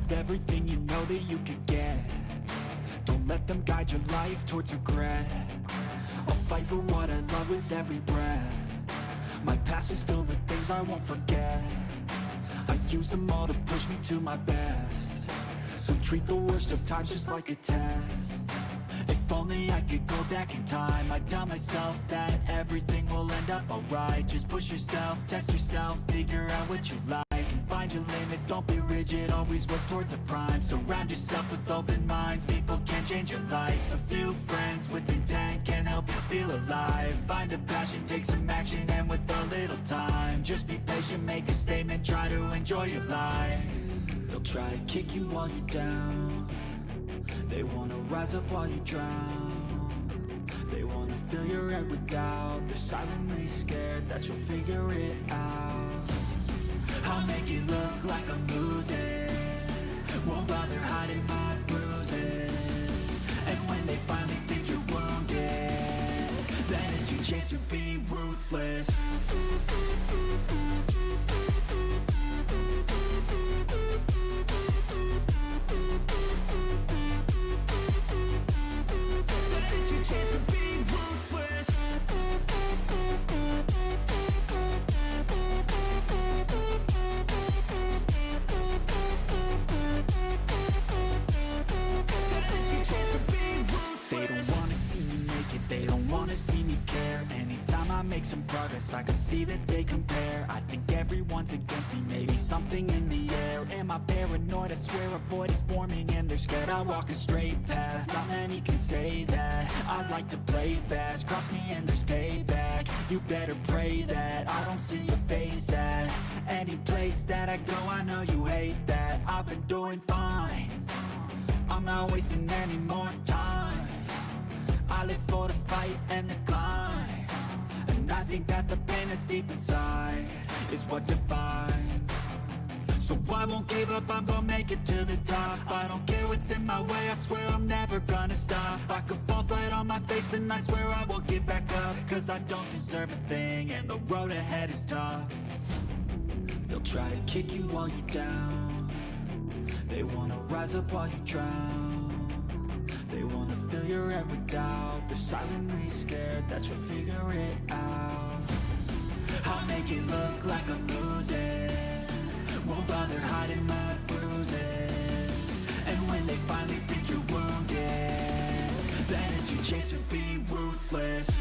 of everything you know that you could get. Don't let them guide your life towards regret. I'll fight for what I love with every breath. My past is filled with things I won't forget. I use them all to push me to my best. So treat the worst of times just like a test. If only I could go back in time, I'd tell myself that everything will end up alright. Just push yourself, test yourself, figure out what you like, and find your limits, don't be rigid, always work towards a prime. Surround yourself with open minds, people can change your life. A few friends with intent can help you feel alive. Find a passion, take some action, and with a little time, just be patient, make a statement, try to enjoy your life. They'll try to kick you while you're down. They wanna rise up while you drown. They wanna fill your head with doubt. They're silently scared that you'll figure it out. I'll make it look like I'm losing, won't bother hiding my bruises. And when they finally think you're wounded, then it's your chance to be ruthless. They don't wanna see me care. Anytime I make some progress, I can see that they compare. I think everyone's against me, maybe something in the air. Am I paranoid? I swear a void is forming and they're scared I walk a straight path. Not many can say that. I like to play fast, cross me and there's payback. You better pray that I don't see your face at any place that I go. I know you hate that. I've been doing fine, I'm not wasting any more time. I live for the fight and the climb, and I think that the pain that's deep inside is what defines. So I won't give up, I'm gonna make it to the top. I don't care what's in my way, I swear I'm never gonna stop. I could fall flat on my face and I swear I will get back up, cause I don't deserve a thing and the road ahead is tough. They'll try to kick you while you're down. They wanna rise up while you drown. They wanna fill your head with doubt. They're silently scared that you'll figure it out. I'll make it look like I'm losing, won't bother hiding my bruises. And when they finally think you're wounded, then it's your chance to be ruthless.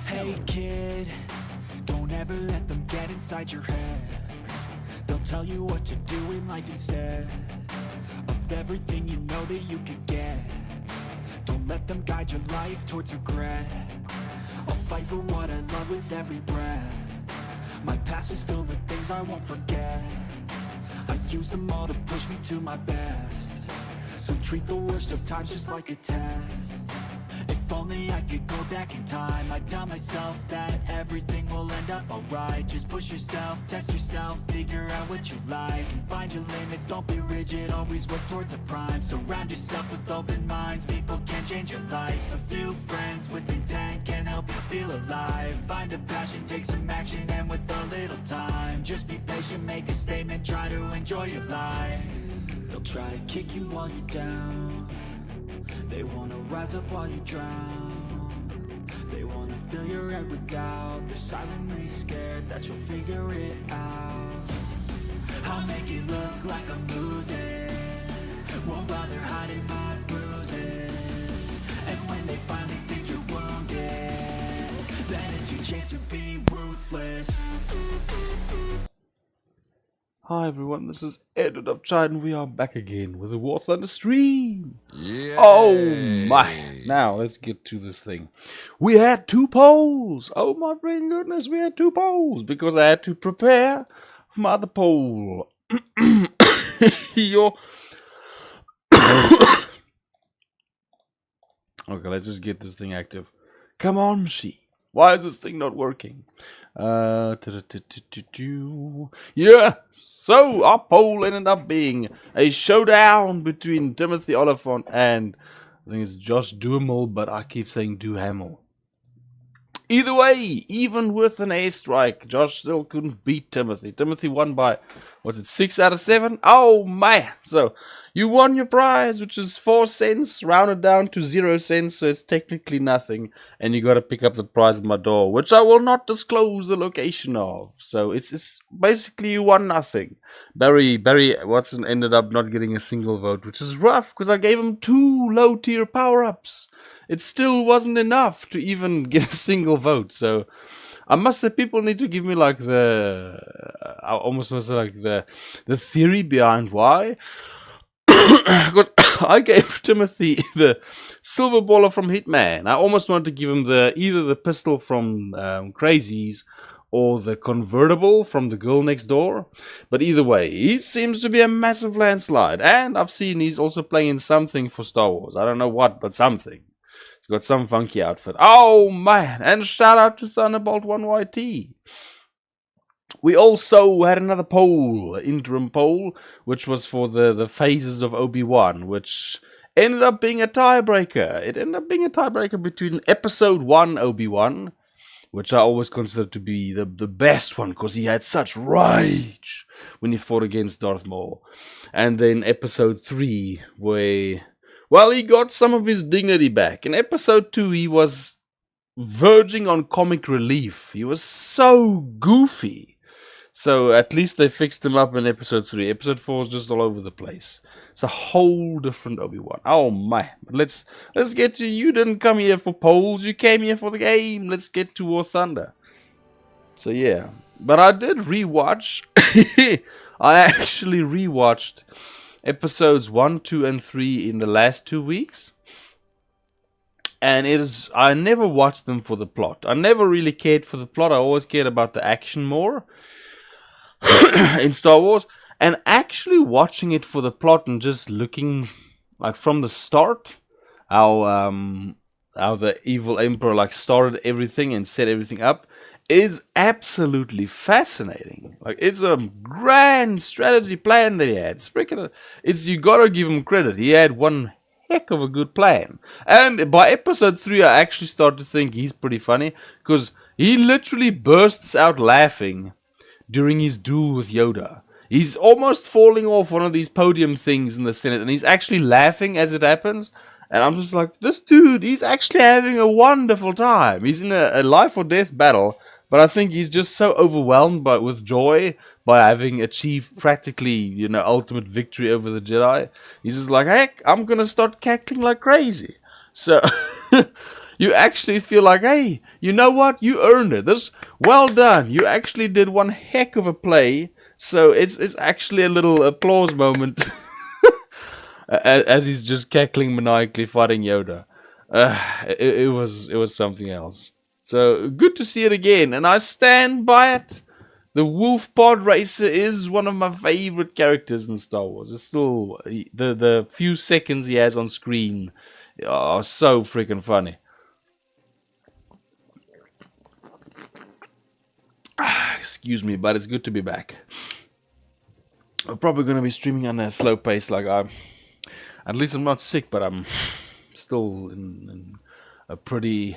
Hey kid, don't ever let them get inside your head. They'll tell you what to do in life instead of everything you know that you could get. Don't let them guide your life towards regret. I'll fight for what I love with every breath. My past is filled with things I won't forget. I use them all to push me to my best. So treat the worst of times just like a test. If only I could go back in time, I'd tell myself that everything will end up alright. Just push yourself, test yourself, figure out what you like, and find your limits, don't be rigid, always work towards a prime. Surround yourself with open minds, people can change your life. A few friends with intent can help you feel alive. Find a passion, take some action, and with a little time, just be patient, make a statement, try to enjoy your life. They'll try to kick you while you're down. They wanna rise up while you drown. They wanna fill your head with doubt. They're silently scared that you'll figure it out. I'll make it look like I'm losing, won't bother hiding my bruises. And when they finally think you're wounded, then it's your chance to be ruthless. Hi everyone, this is Edward of Chide and we are back again with a War Thunder stream. Yay. Oh my, now let's get to this thing. We had 2 polls. Oh my freaking goodness, we had 2 polls because I had to prepare for my other poll. Okay, let's just get this thing active. Come on, machine. Why is this thing not working? Yeah, so our poll ended up being a showdown between Timothy Oliphant and I think it's Josh Duhamel, but I keep saying Duhamel. Either way, even with an airstrike, Josh still couldn't beat Timothy. Timothy won by, what's it, 6 out of 7? Oh man! So, you won your prize, which is 4 cents, rounded down to 0 cents, so it's technically nothing. And you gotta pick up the prize at my door, which I will not disclose the location of. So, it's basically you won nothing. Barry Watson ended up not getting a single vote, which is rough, because I gave him 2 low-tier power-ups. It still wasn't enough to even get a single vote, so I must say people need to give me like I almost want to say like the theory behind why. Because I gave Timothy the silver baller from Hitman. I almost wanted to give him either the pistol from Crazies or the convertible from the girl next door. But either way, he seems to be a massive landslide. And I've seen he's also playing something for Star Wars. I don't know what, but something. He's got some funky outfit. Oh man, and shout out to Thunderbolt 1YT. We also had another poll, interim poll, which was for the phases of Obi-Wan, which ended up being a tiebreaker. It ended up being a tiebreaker between episode 1 Obi-Wan, which I always consider to be the best one, because he had such rage when he fought against Darth Maul. And then episode 3, where, well, he got some of his dignity back. In episode 2, he was verging on comic relief. He was so goofy. So at least they fixed him up in episode 3. Episode 4 is just all over the place. It's a whole different Obi-Wan. Oh my. Let's get to, you didn't come here for polls, you came here for the game. Let's get to War Thunder. So yeah. But I did rewatch. I actually rewatched episodes 1, 2, and 3 in the last 2 weeks. And I never watched them for the plot. I never really cared for the plot. I always cared about the action more in Star Wars. And actually watching it for the plot and just looking like from the start how the evil emperor like started everything and set everything up is absolutely fascinating. Like, it's a grand strategy plan that he had. You gotta give him credit. He had one heck of a good plan. And by episode 3, I actually started to think he's pretty funny, because he literally bursts out laughing during his duel with Yoda. He's almost falling off one of these podium things in the Senate, and he's actually laughing as it happens. And I'm just like, this dude, he's actually having a wonderful time. He's in a life or death battle, but I think he's just so overwhelmed with joy by having achieved practically, ultimate victory over the Jedi. He's just like, heck, I'm gonna start cackling like crazy. So you actually feel like, hey, you know what? You earned it. Well done. You actually did one heck of a play. So it's actually a little applause moment. As he's just cackling maniacally fighting Yoda. It was something else. So good to see it again, and I stand by it. The Wolf Pod Racer is one of my favorite characters in Star Wars. It's still the few seconds he has on screen are so freaking funny. Excuse me, but it's good to be back. I'm probably gonna be streaming on a slow pace, at least I'm not sick, but I'm still in a pretty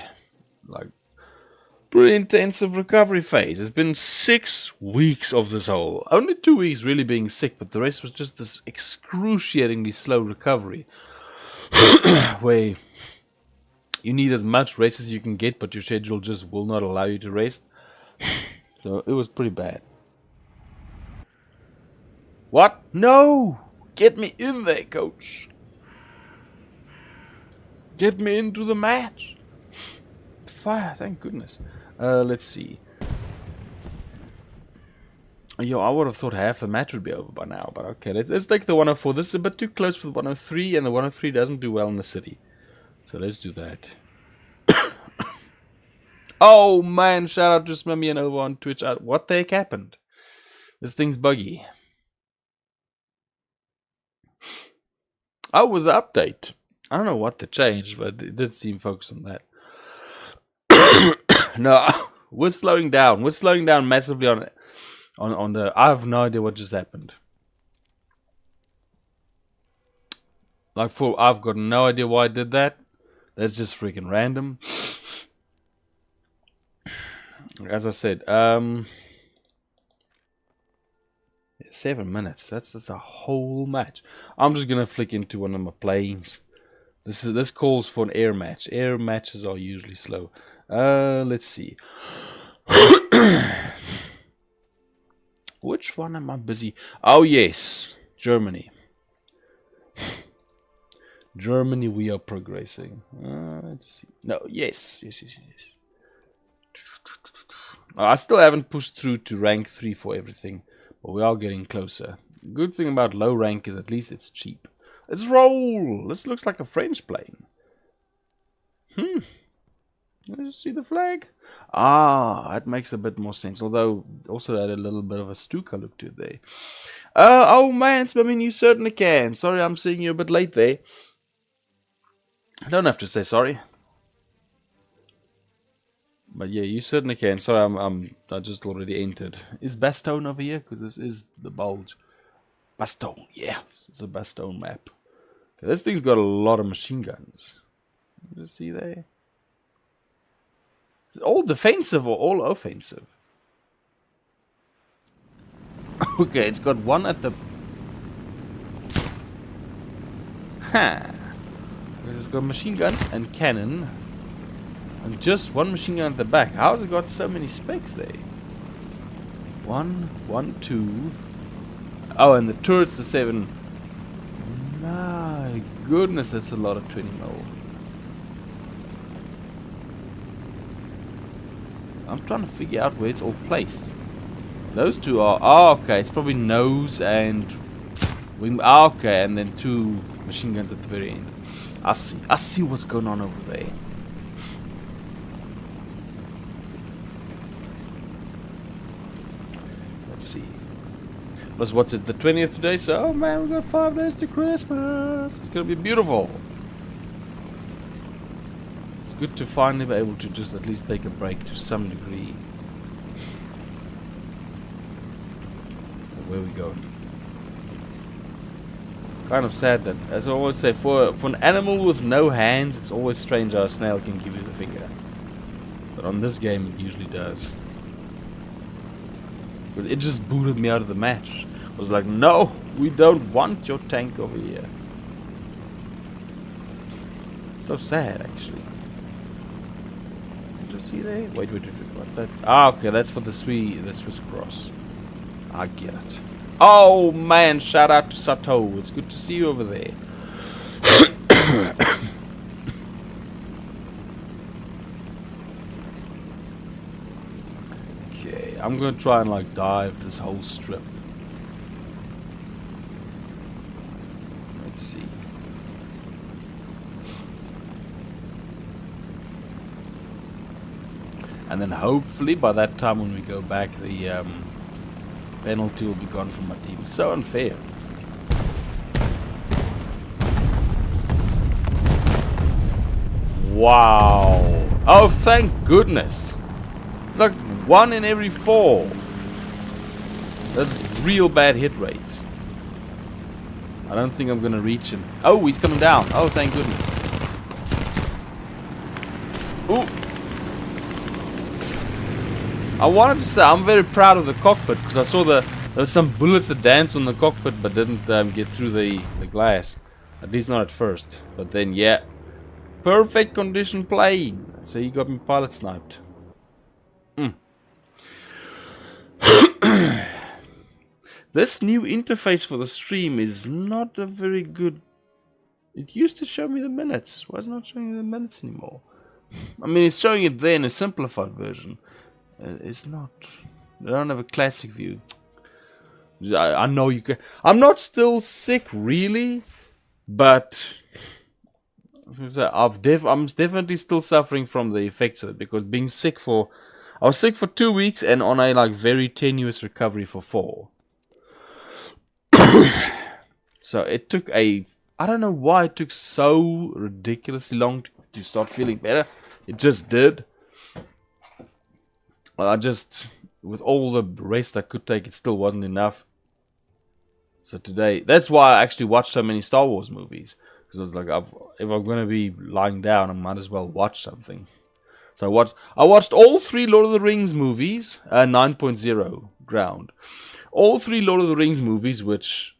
intensive recovery phase. It's been 6 weeks of this whole. Only 2 weeks really being sick, but the rest was just this excruciatingly slow recovery. Where you need as much rest as you can get, but your schedule just will not allow you to rest. So it was pretty bad. What? No! Get me in there, coach. Get me into the match. Fire, thank goodness. Let's see. Yo, I would have thought half the match would be over by now, but okay, let's take the 104. This is a bit too close for the 103, and the 103 doesn't do well in the city. So let's do that. Oh man, shout out to Smimmy over on Twitch. What the heck happened? This thing's buggy. Oh, with the update. I don't know what they changed, but it did seem focused on that. No, we're slowing down. We're slowing down massively on the. I have no idea what just happened. Like I've got no idea why I did that. That's just freaking random. As I said, 7 minutes. That's a whole match. I'm just gonna flick into one of my planes. This calls for an air match. Air matches are usually slow. Let's see. Which one am I busy? Oh yes, Germany. Germany, we are progressing. Let's see. No, yes. I still haven't pushed through to rank 3 for everything, but we are getting closer. Good thing about low rank is at least it's cheap. Let's roll! This looks like a French plane. Let's see the flag. Ah, that makes a bit more sense. Although, also add a little bit of a Stuka look to it there. Oh man, I mean, you certainly can. Sorry, I'm seeing you a bit late there. I don't have to say sorry. But yeah, you certainly can. Sorry, I just already entered. Is Bastogne over here? Because this is the bulge. Bastogne, yes. It's a Bastogne map. Okay, this thing's got a lot of machine guns. You see there? Is it all defensive or all offensive? Okay, it's got one at the... It's got machine gun and cannon. And just one machine gun at the back. How's it got so many specs there? 1, 2. Oh, and the turret's the 7. My goodness, that's a lot of 20 mil. I'm trying to figure out where it's all placed. Those two are... Oh, okay, it's probably nose and wing... Oh, okay, and then 2 machine guns at the very end. I see what's going on over there. Let's see. Plus, what's it? The 20th today? So, oh man, we got 5 days to Christmas. It's gonna be beautiful. It's good to finally be able to just at least take a break to some degree. Where we go? Kind of sad that, as I always say, for an animal with no hands, it's always strange how a snail can give you the finger. But on this game, it usually does. But it just booted me out of the match. It was like, no, we don't want your tank over here. So sad, actually. Did you see there? Wait, what's that? Ah, okay, that's for the Swiss cross. I get it. Oh man, shout out to Sato. It's good to see you over there. Okay, I'm gonna try and like dive this whole strip. Let's see. And then hopefully by that time when we go back, the penalty will be gone from my team. So unfair. Wow. Oh, thank goodness. It's like 1 in every 4. That's real bad hit rate. I don't think I'm gonna reach him. Oh, he's coming down. Oh, thank goodness. Ooh. I wanted to say I'm very proud of the cockpit because I saw there was some bullets that danced on the cockpit but didn't get through the glass. At least not at first. But then, yeah. Perfect condition plane. So he got me pilot sniped. This new interface for the stream is not a very good... It used to show me the minutes. Why is it not showing me the minutes anymore? I mean, it's showing it there in a simplified version. It's not... I don't have a classic view. I know you can. I'm not still sick, really, but I'm definitely still suffering from the effects of it, because being sick for... I was sick for 2 weeks and on a like very tenuous recovery for 4. So it took I don't know why it took so ridiculously long to start feeling better. It just did. With all the rest I could take, it still wasn't enough. So today, that's why I actually watched so many Star Wars movies. Because I was like, if I'm going to be lying down, I might as well watch something. So I watched all 3 Lord of the Rings movies, 9.0 ground. All 3 Lord of the Rings movies, which,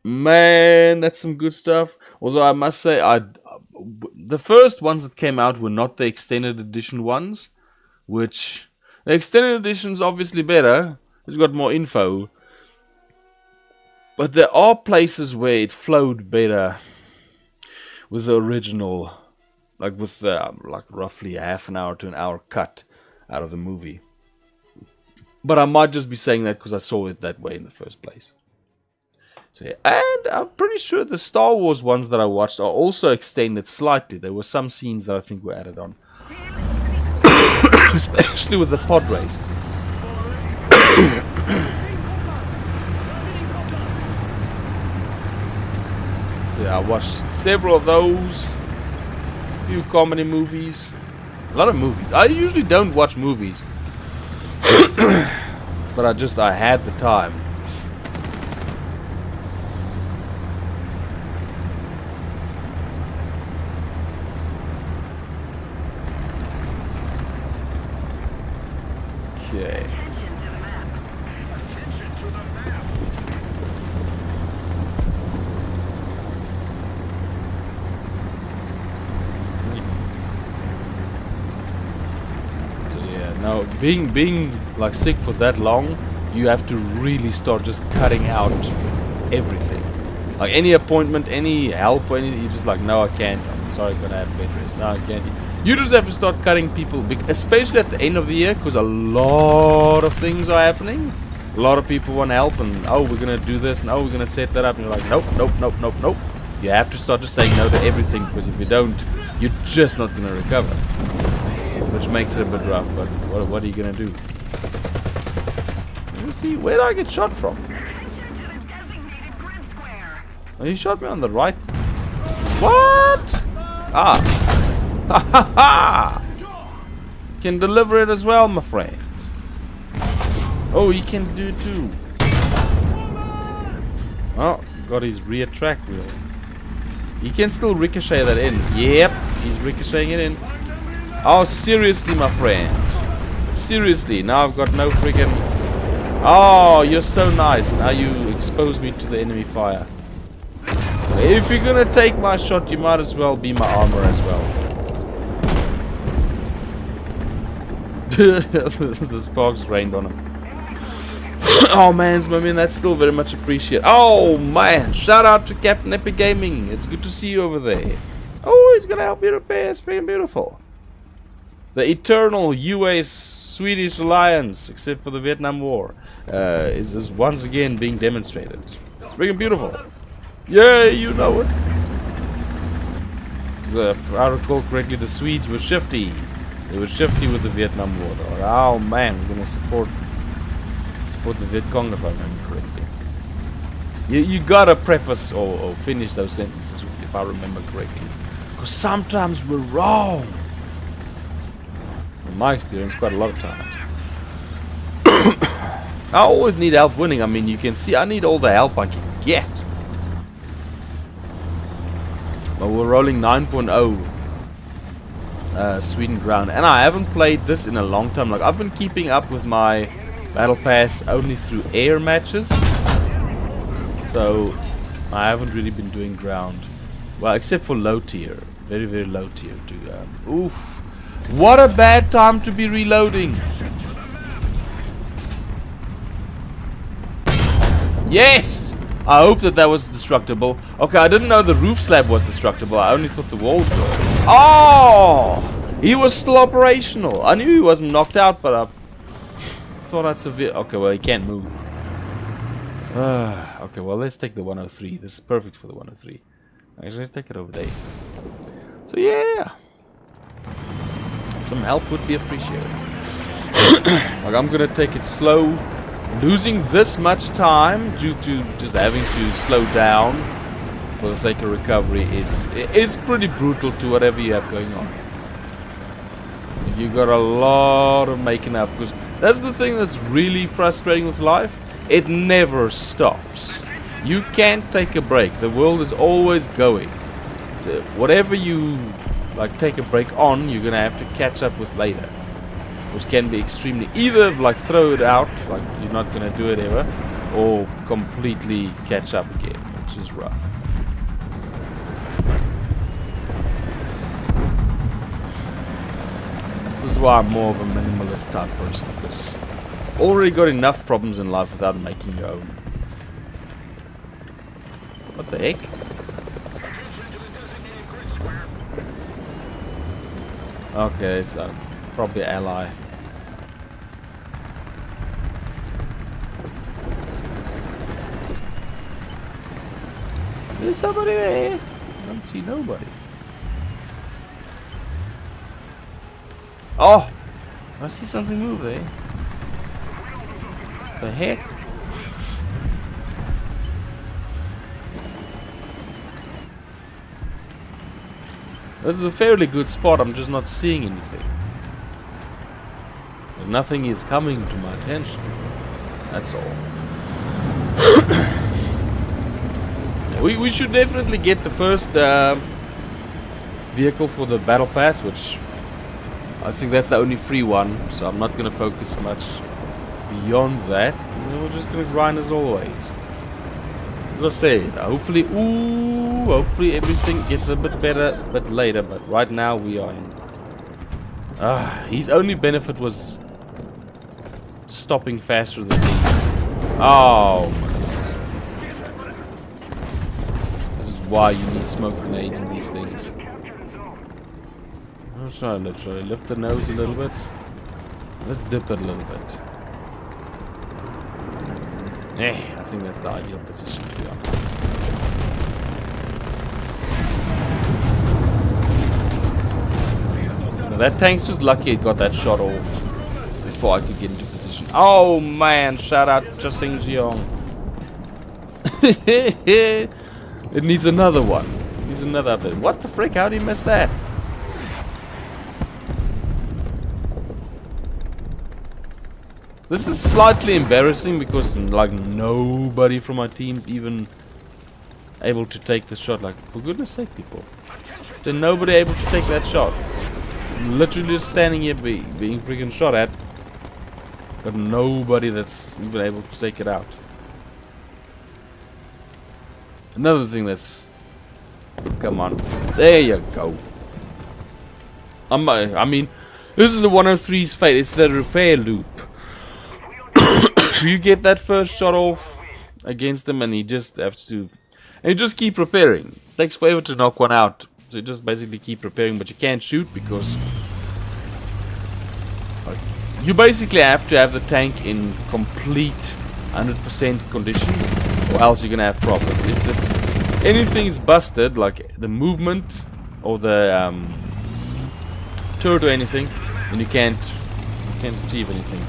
man, that's some good stuff. Although I must say, the first ones that came out were not the extended edition ones, which the extended edition's obviously better. It's got more info. But there are places where it flowed better with the original, like with like roughly a half an hour to an hour cut out of the movie. But I might just be saying that because I saw it that way in the first place. So yeah, and I'm pretty sure the Star Wars ones that I watched are also extended slightly. There were some scenes that I think were added on, especially with the pod race. I watched several of those, a few comedy movies, a lot of movies. I usually don't watch movies, but I had the time. Okay. Now, being like sick for that long, you have to really start just cutting out everything. Like any appointment, any help, or anything, you're just like, no, I can't. I'm sorry, I'm gonna have bed rest. No, I can't. You just have to start cutting people, especially at the end of the year, because a lot of things are happening. A lot of people want help, and oh, we're gonna do this, and oh, we're gonna set that up, and you're like, nope, nope, nope, nope, nope. You have to start just saying no to everything, because if you don't, you're just not gonna recover. Which makes it a bit rough, but what are you gonna do? Let me see, where did I get shot from? Oh, he shot me on the right. What? Ah. Ha ha ha! Can deliver it as well, my friend. Oh, he can do it too. Oh, got his rear track wheel. He can still ricochet that in. Yep, he's ricocheting it in. Oh, seriously, my friend. Seriously, now I've got no freaking... Oh, you're so nice. Now you expose me to the enemy fire. If you're gonna take my shot, you might as well be my armor as well. The sparks rained on him. Oh man, that's still very much appreciated. Oh man, shout out to Captain Epic Gaming. It's good to see you over there. Oh, he's gonna help me repair. It's freaking beautiful. The eternal US-Swedish alliance, except for the Vietnam War, is once again being demonstrated. It's freaking beautiful. Yeah, you know it. If I recall correctly, the Swedes were shifty. They were shifty with the Vietnam War. Like, oh man, we're gonna support the Viet Cong if I remember correctly. You gotta preface or finish those sentences if I remember correctly, because sometimes we're wrong. In my experience, quite a lot of times. I always need help winning. I mean, you can see I need all the help I can get. But we're rolling 9.0 Sweden ground, and I haven't played this in a long time. Like, I've been keeping up with my battle pass only through air matches, so I haven't really been doing ground. Well, except for low tier, very very low tier too. Oof. What a bad time to be reloading. Yes! I hope that was destructible. Okay, I didn't know the roof slab was destructible. I only thought the walls were. Oh! He was still operational. I knew he wasn't knocked out, but I thought I'd severe. Okay, well, he can't move. Okay, well, let's take the 103. This is perfect for the 103. Actually, let's take it over there. So, yeah. Some help would be appreciated. Like, I'm gonna take it slow. Losing this much time due to just having to slow down for the sake of recovery it's pretty brutal to whatever you have going on. You got a lot of making up, because that's the thing that's really frustrating with life. It never stops. You can't take a break. The world is always going. So whatever you like take a break on, you're gonna have to catch up with later, which can be extremely either like throw it out, like you're not gonna do it ever, or completely catch up again, which is rough. This is why I'm more of a minimalist type person, because already got enough problems in life without making your own. What the heck? Okay, it's probably ally. There's somebody there. I don't see nobody. Oh! I see something move there. The heck? This is a fairly good spot, I'm just not seeing anything. Nothing is coming to my attention. That's all. We should definitely get the first vehicle for the battle pass, which I think that's the only free one, so I'm not going to focus much beyond that. We're just going to grind as always. As I said, hopefully everything gets a bit better a bit later, but right now we are in. His only benefit was stopping faster than me. Oh my goodness. This is why you need smoke grenades and these things. I'm trying to literally lift the nose a little bit. Let's dip it a little bit. I think that's the ideal position, to be honest. Now that tank's just lucky it got that shot off before I could get into position. Oh man, shout out Jasing Jiong. It needs another one. It needs another update. What the frick? How did he miss that? This is slightly embarrassing because like nobody from my team's even able to take the shot. Like, for goodness sake, people. There's nobody able to take that shot. I'm literally just standing here being freaking shot at. But nobody that's even able to take it out. Another thing that's... Come on. There you go. I mean, this is the 103's fate. It's the repair loop. You get that first shot off against him and he just has to... And you just keep repairing. It takes forever to knock one out. So you just basically keep repairing, but you can't shoot because... You basically have to have the tank in complete 100% condition, or else you're gonna have problems. If anything's busted, like the movement or the turret or anything, then you can't achieve anything.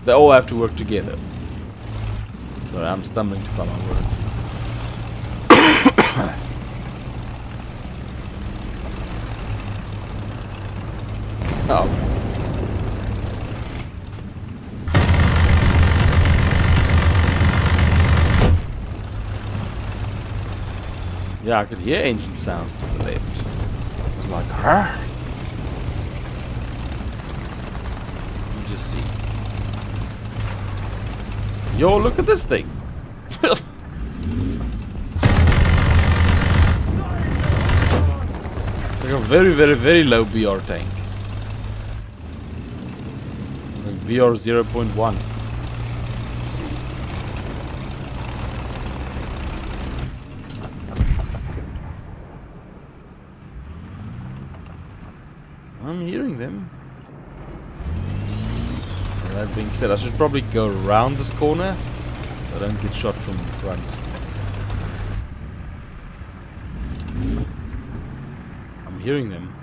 They all have to work together. Sorry, I'm stumbling to find my words. Oh. Yeah, I could hear engine sounds to the left. It was like, huh? Let me just see. Yo, look at this thing. Like a very, very, very low BR tank. Like BR 0.1. See. I'm hearing them. That being said, I should probably go around this corner I don't get shot from the front. I'm hearing them.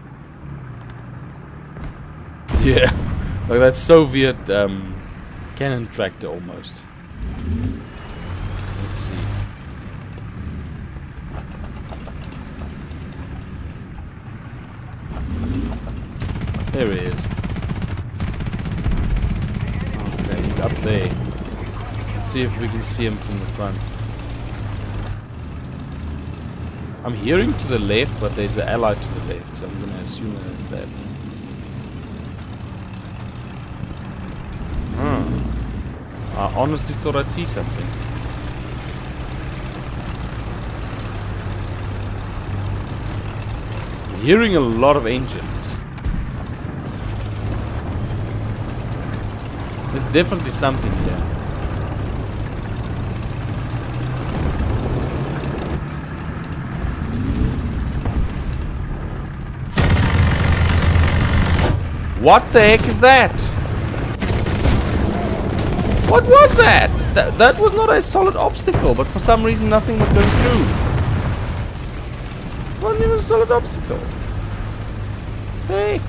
Yeah, like that Soviet cannon tractor almost. Let's see. There he is. Okay, he's up there. Let's see if we can see him from the front. I'm hearing to the left, but there's an ally to the left, so I'm gonna assume that it's that. I honestly thought I'd see something. I'm hearing a lot of engines. There's definitely something here. What the heck is that? What was that? That was not a solid obstacle, but for some reason nothing was going through. It wasn't even a solid obstacle. Hey.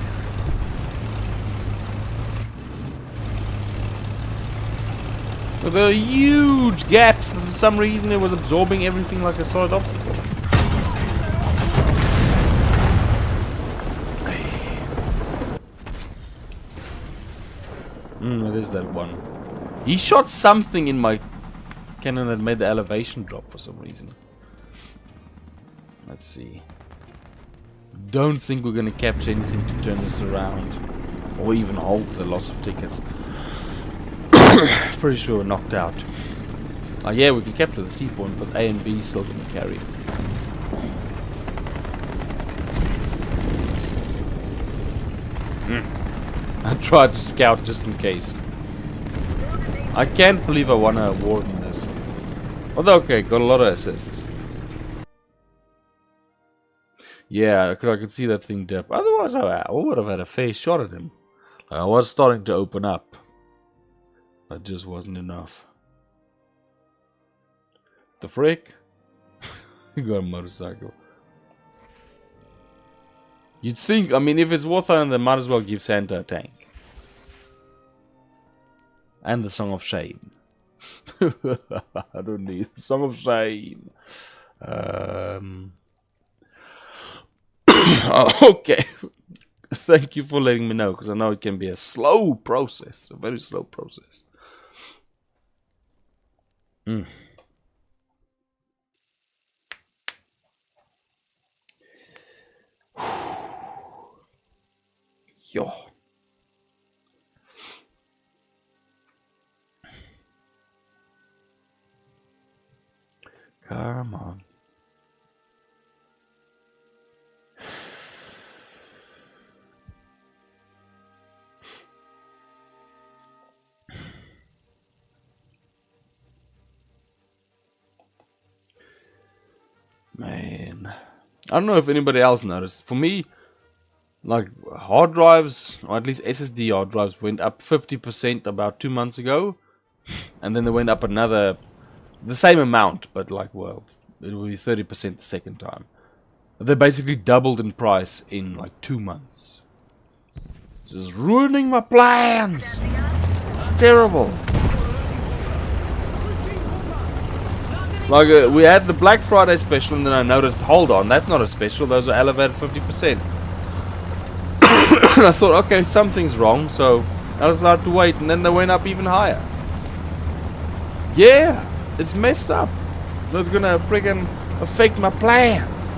With a huge gap, but for some reason it was absorbing everything like a solid obstacle. It is that one. He shot something in my cannon that made the elevation drop for some reason. Let's see. Don't think we're gonna capture anything to turn this around. Or even halt the loss of tickets. Pretty sure we're knocked out. Oh yeah, we can capture the C point, but A and B is still gonna carry. I tried to scout just in case. I can't believe I won a award in this. Although, okay, got a lot of assists. Yeah, because I could see that thing dip. Otherwise, I would have had a fair shot at him. I was starting to open up. That just wasn't enough. The frick? You got a motorcycle. You'd think, I mean, if it's warthunder, they might as well give Santa a tank. And the Song of Shame. I don't need the Song of Shame. Okay. Thank you for letting me know, because I know it can be a slow process. A very slow process. Yo. Come on. Man. I don't know if anybody else noticed. For me, like hard drives, or at least SSD hard drives, went up 50% about 2 months ago. And then they went up another, the same amount, but like, well, it will be 30% the second time. They basically doubled in price in like 2 months. This is ruining my plans. It's terrible. Like, we had the Black Friday special, and then I noticed, hold on, that's not a special, those are elevated 50%. I thought, okay, something's wrong, so I decided to wait, and then they went up even higher. Yeah, it's messed up. So it's gonna friggin' affect my plans.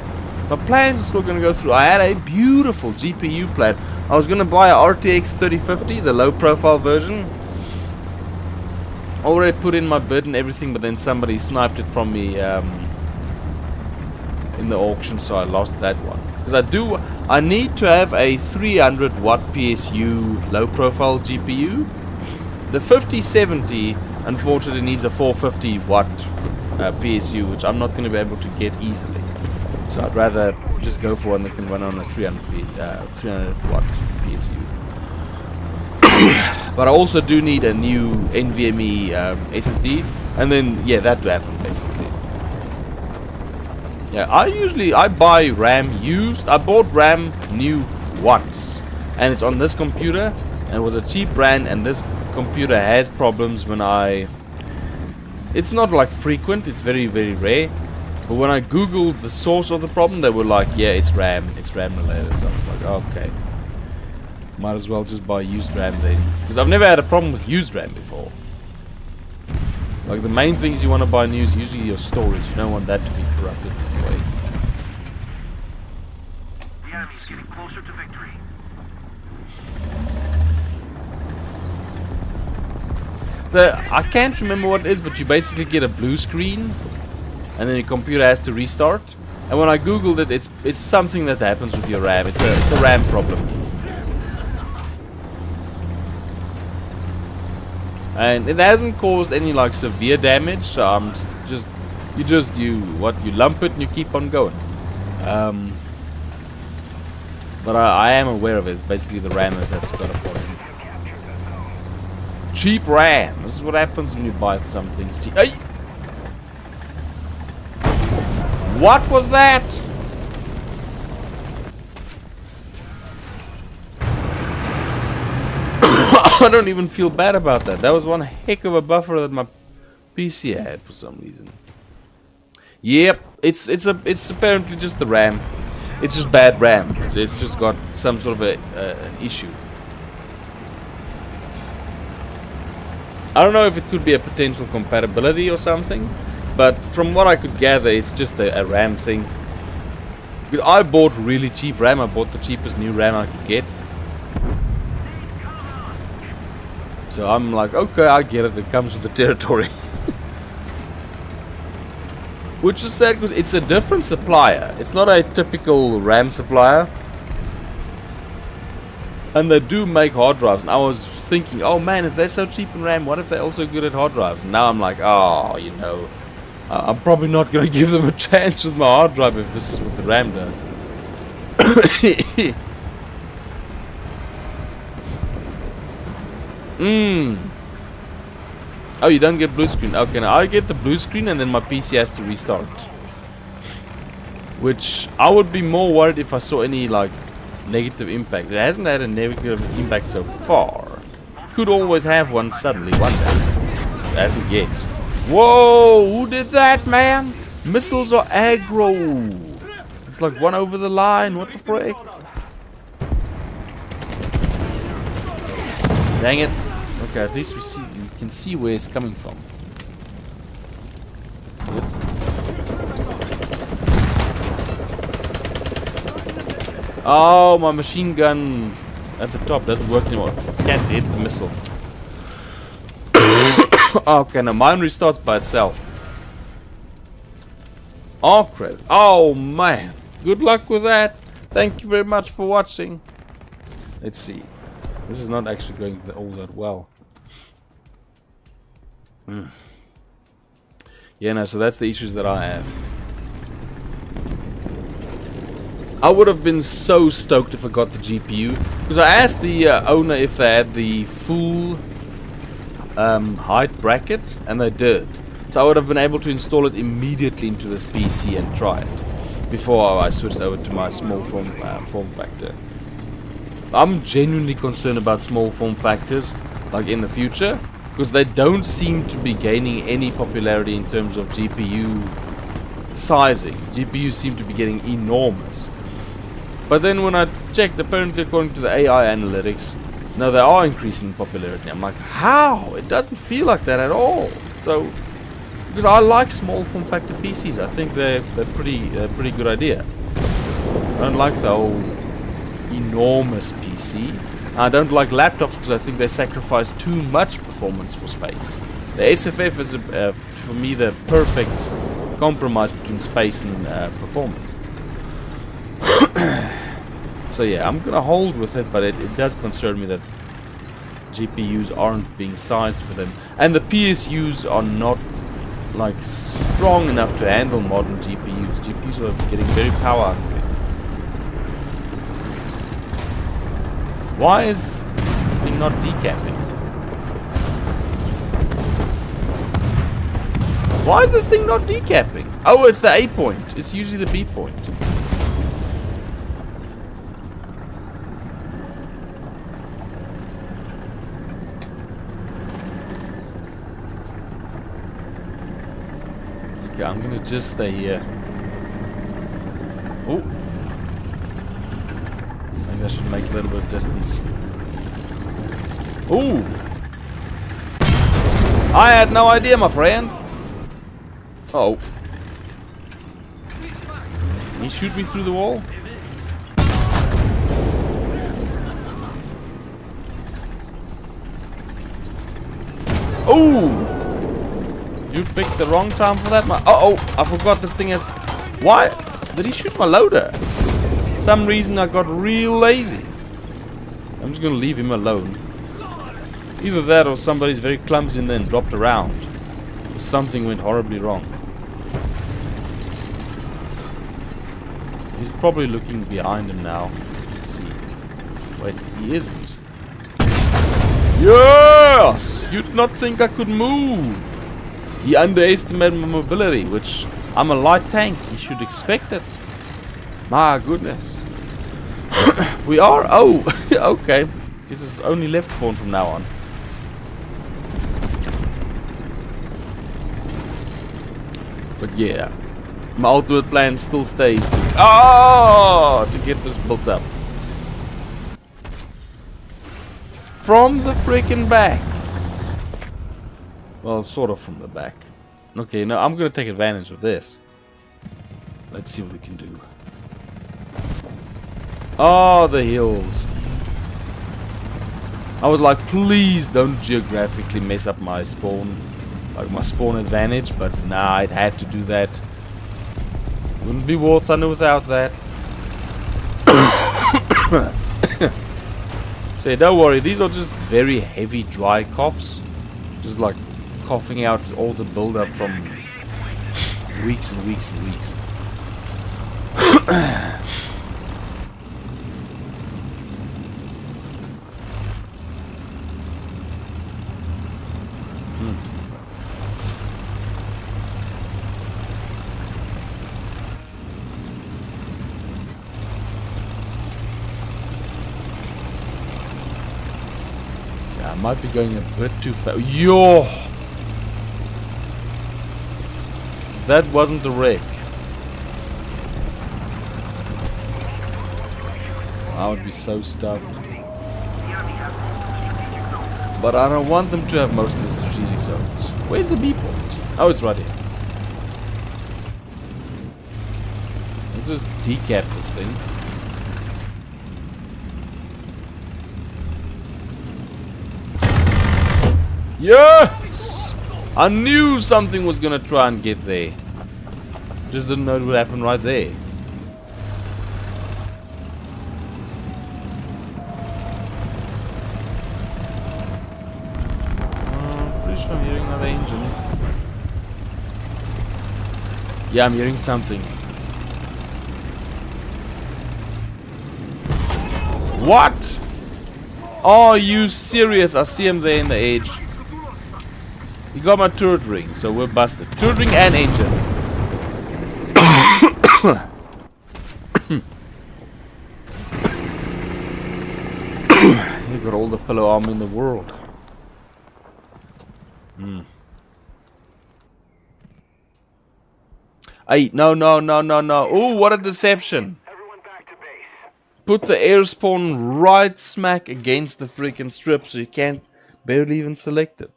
My plans are still gonna go through. I had a beautiful GPU plan. I was gonna buy a RTX 3050, the low profile version. Already put in my bid and everything, but then somebody sniped it from me in the auction, so I lost that one. Because I need to have a 300 watt PSU low profile GPU. The 5070 unfortunately needs a 450 watt PSU, which I'm not going to be able to get easily. So I'd rather just go for one that can run on a 300 watt PSU. But I also do need a new NVMe SSD. And then, yeah, that happened basically. Yeah, I buy RAM used. I bought RAM new once. And it's on this computer. And it was a cheap brand. And this computer has problems when it's not like frequent. It's very, very rare. But when I googled the source of the problem, they were like, yeah, it's RAM related. So I was like, okay. Might as well just buy used RAM then. Because I've never had a problem with used RAM before. Like, the main things you want to buy new is usually your storage. You don't want that to be corrupted anyway. Let's see. Closer to victory. I can't remember what it is, but you basically get a blue screen. And then your computer has to restart. And when I googled it, it's something that happens with your RAM. It's a RAM problem. And it hasn't caused any like severe damage, so I'm you lump it and you keep on going. But I am aware of it. It's basically the RAM that's got a problem. Cheap RAM. This is what happens when you buy some things cheap. Hey! What was that? I don't even feel bad about that. That was one heck of a buffer that my PC had for some reason. Yep, it's apparently just the RAM. It's just bad RAM. It's just got some sort of an issue. I don't know if it could be a potential compatibility or something, but from what I could gather, it's just a RAM thing. Because I bought really cheap RAM. I bought the cheapest new RAM I could get. So I'm like, okay, I get it. It comes with the territory. Which is sad because it's a different supplier. It's not a typical RAM supplier. And they do make hard drives. And I was thinking, oh man, if they're so cheap in RAM, what if they're also good at hard drives? And now I'm like, oh, you know, I'm probably not going to give them a chance with my hard drive if this is what the RAM does. Oh, you don't get blue screen. Okay, now I get the blue screen and then my PC has to restart. Which I would be more worried if I saw any like negative impact. It hasn't had a negative impact so far. Could always have one suddenly one day. It hasn't yet. Whoa, who did that, man? Missiles are aggro. It's like one over the line. What the frick? Dang it. Okay, at least we can see where it's coming from. Yes. Oh, my machine gun at the top doesn't work anymore. Can't hit the missile. Okay, now mine restarts by itself. Oh, crap. Oh, man. Good luck with that. Thank you very much for watching. Let's see. This is not actually going all that well. Yeah, no, so that's the issues that I have. I would have been so stoked if I got the GPU. Because I asked the owner if they had the full height bracket, and they did. So I would have been able to install it immediately into this PC and try it. Before I switched over to my small form factor. I'm genuinely concerned about small form factors, like in the future, because they don't seem to be gaining any popularity in terms of GPU sizing. GPUs seem to be getting enormous. But then when I checked, apparently according to the AI analytics, no, they are increasing in popularity. I'm like, how? It doesn't feel like that at all. So, because I like small form factor PCs, I think they're pretty good idea. I don't like the whole enormous PC. I don't like laptops because I think they sacrifice too much performance for space. The SFF is for me the perfect compromise between space and performance. So yeah, I'm gonna hold with it, but it does concern me that GPUs aren't being sized for them, and the PSUs are not like strong enough to handle modern GPUs. GPUs are getting very power hungry. Why is this thing not decapping? Why is this thing not decapping? Oh, it's the A point. It's usually the B point. Okay, I'm gonna just stay here. Oh. Maybe I should make a little bit of distance. Ooh. I had no idea, my friend. Oh. Can he shoot me through the wall? Ooh. You picked the wrong time for that, oh, I forgot this thing has... Why? Did he shoot my loader? For some reason I got real lazy. I'm just gonna leave him alone. Either that or somebody's very clumsy and then dropped around. Or something went horribly wrong. He's probably looking behind him now. Let's see. Wait, he isn't. Yes! You'd not think I could move. He underestimated my mobility, which I'm a light tank. He should expect it. My goodness. We are? Oh, okay. This is only left spawn from now on. But yeah, my ultimate plan still stays to get this built up. From the freaking back. Well, sort of from the back. Okay, now I'm gonna take advantage of this. Let's see what we can do. Oh, the hills. I was like, please don't geographically mess up my spawn. Like my spawn advantage, but nah, I'd had to do that. Wouldn't be War Thunder without that. So yeah, don't worry, these are just very heavy dry coughs. Just like coughing out all the build-up from weeks and weeks and weeks. I might be going a bit too fast. Yo! That wasn't the wreck. I would be so stuffed. But I don't want them to have most of the strategic zones. Where's the B point? Oh, it's right here. Let's just decap this thing. Yes! I knew something was gonna try and get there. Just didn't know it would happen right there. Pretty sure I'm hearing another engine. Yeah, I'm hearing something. What? Are you serious? I see him there in the edge. He got my turret ring, so we're busted. Turret ring and engine. He got all the pillow armor in the world. Hey, no. Ooh, what a deception. Put the air spawn right smack against the freaking strip so you can't barely even select it.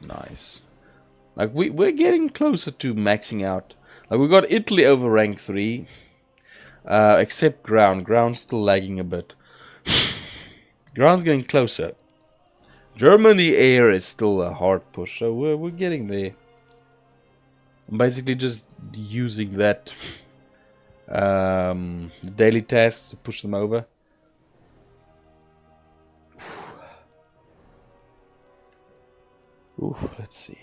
Nice. Like we're getting closer to maxing out. Like we got Italy over rank 3. Except ground. Ground's still lagging a bit. Ground's getting closer. Germany air is still a hard push, so we're getting there. I'm basically just using that daily tasks to push them over. Ooh, let's see.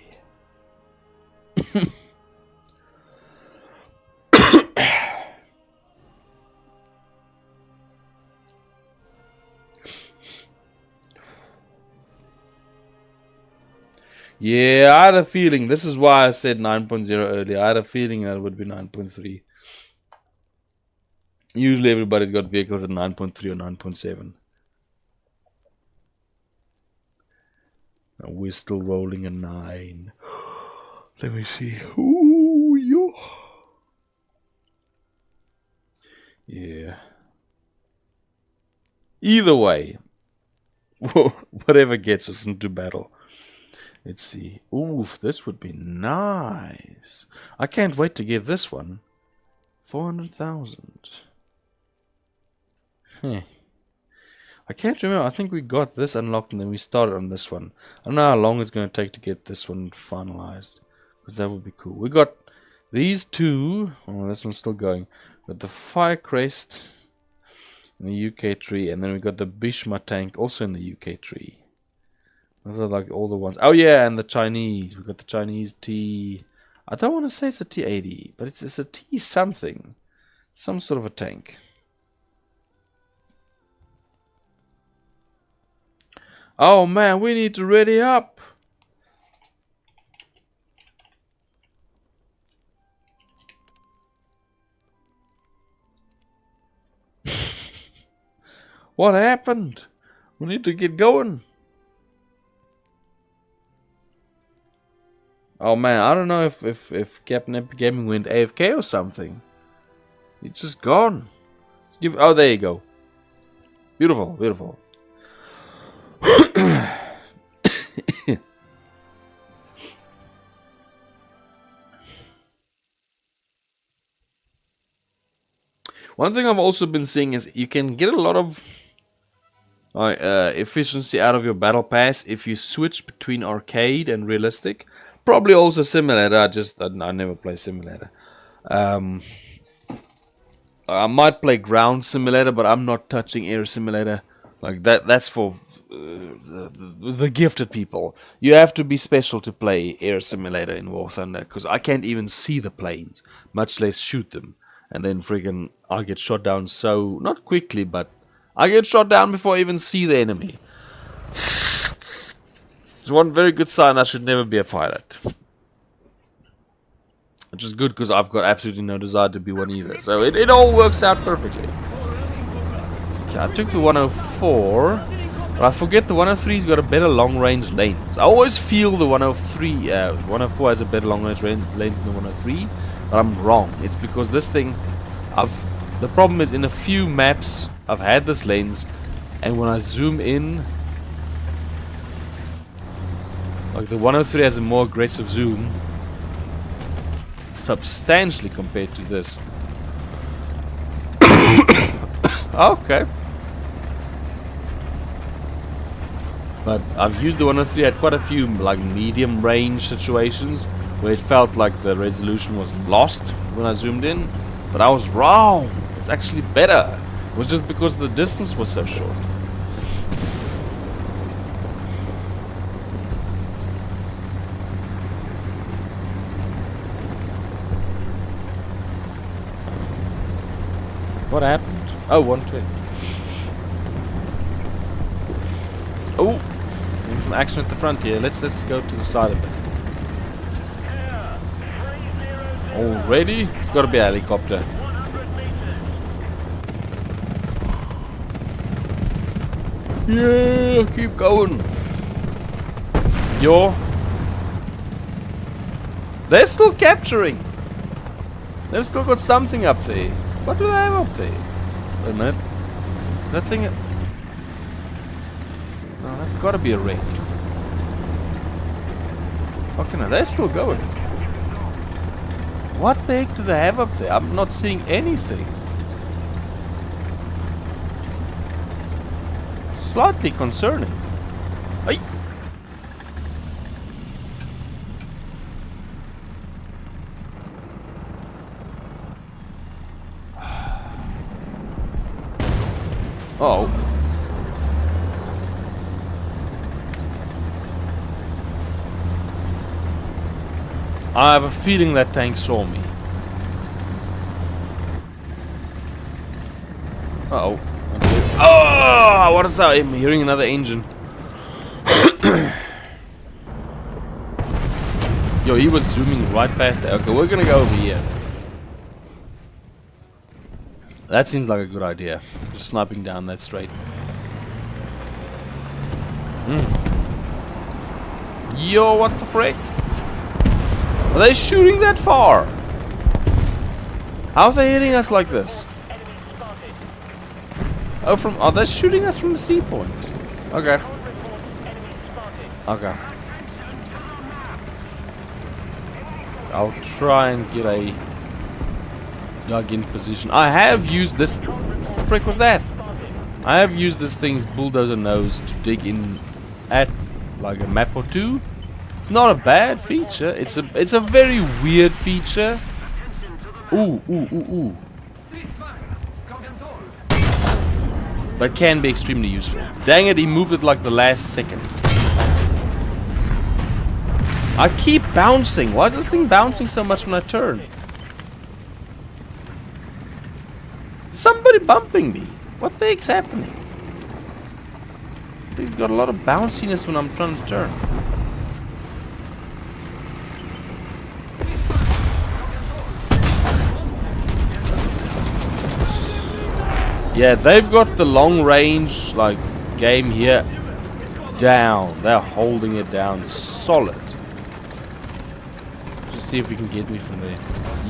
Yeah, I had a feeling. This is why I said 9.0 earlier. I had a feeling that it would be 9.3. Usually everybody's got vehicles at 9.3 or 9.7. And we're still rolling a 9. Let me see. Ooh, yo. Yeah. Either way, whatever gets us into battle. Let's see. Ooh, this would be nice. I can't wait to get this one. 400,000. I can't remember. I think we got this unlocked and then we started on this one. I don't know how long it's going to take to get this one finalized. Because that would be cool. We got these two. Oh, this one's still going. We got the Firecrest in the UK tree. And then we got the Bishma tank also in the UK tree. Those are like all the ones. Oh yeah, and the Chinese. We got the Chinese T. I don't want to say it's a T80, but it's a T something. Some sort of a tank. Oh man, we need to ready up. What happened? We need to get going. Oh man, I don't know if Captain Epic Gaming went AFK or something. He's just gone. Let's give. Oh, there you go. Beautiful, beautiful. One thing I've also been seeing is you can get a lot of efficiency out of your battle pass if you switch between arcade and realistic. Probably also simulator. I never play simulator. I might play ground simulator, but I'm not touching air simulator. Like that's for the gifted people. You have to be special to play air simulator in War Thunder, because I can't even see the planes, much less shoot them. And then friggin' I get shot down so, not quickly, but I get shot down before I even see the enemy. It's one very good sign I should never be a pilot. Which is good because I've got absolutely no desire to be one either. So it all works out perfectly. Okay, I took the 104. But I forget the 103's got a better long range lanes. I always feel the 104 has a better long range lanes than the 103. But I'm wrong. It's because this thing, the problem is in a few maps I've had this lens, and when I zoom in, like the 103 has a more aggressive zoom, substantially compared to this. Okay. But I've used the 103 at quite a few like medium range situations where it felt like the resolution was lost when I zoomed in, but I was wrong. It's actually better. It was just because the distance was so short. What happened? Oh, 120. Oh, there's some action at the front here. Let's go to the side of it. Already? It's got to be a helicopter. Yeah, keep going. They're still capturing. They've still got something up there. What do they have up there? Wait a minute. That thing. No, that's got to be a wreck. Okay, no, they're still going. What the heck do they have up there? I'm not seeing anything. Slightly concerning. Hey. Oh. I have a feeling that tank saw me. Uh-oh. Oh, what is that? I'm hearing another engine. Yo, he was zooming right past that. Okay, we're gonna go over here. That seems like a good idea. Just sniping down that straight. Yo, what the frick? Are they shooting that far? How are they hitting us like this? Oh, are they shooting us from the sea point? Okay. Okay. I'll try and get a dug in position. I have used this. What the frick was that? I have used this thing's bulldozer nose to dig in at like a map or two. It's not a bad feature. It's a very weird feature. Ooh. But can be extremely useful. Dang it, he moved it like the last second. I keep bouncing. Why is this thing bouncing so much when I turn? Somebody bumping me. What the heck's happening? He's got a lot of bounciness when I'm trying to turn. Yeah, they've got the long range like game here down. They're holding it down solid. Just see if we can get me from there.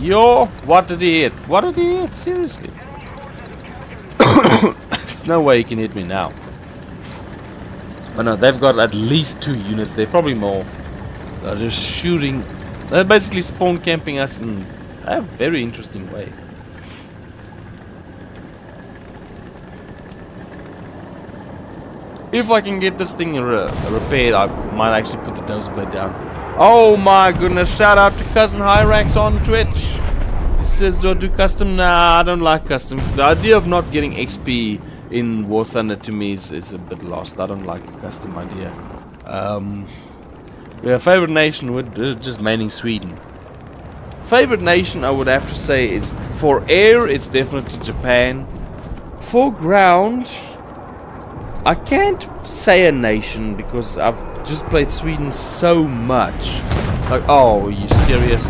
Yo, what did he hit? What did he hit? Seriously. There's no way he can hit me now. But no, they've got at least 2 units there, probably more. They're just shooting. They're basically spawn camping us in a very interesting way. If I can get this thing repaired, I might actually put the dozer blade down. Oh my goodness, shout out to Cousin Hyrax on Twitch. He says, do I do custom? Nah, I don't like custom. The idea of not getting XP in War Thunder to me is a bit lost. I don't like the custom idea. Yeah, favorite nation would just mainly Sweden. Favorite nation I would have to say is, for air, it's definitely Japan. For ground, I can't say a nation because I've just played Sweden so much. Like, oh, are you serious?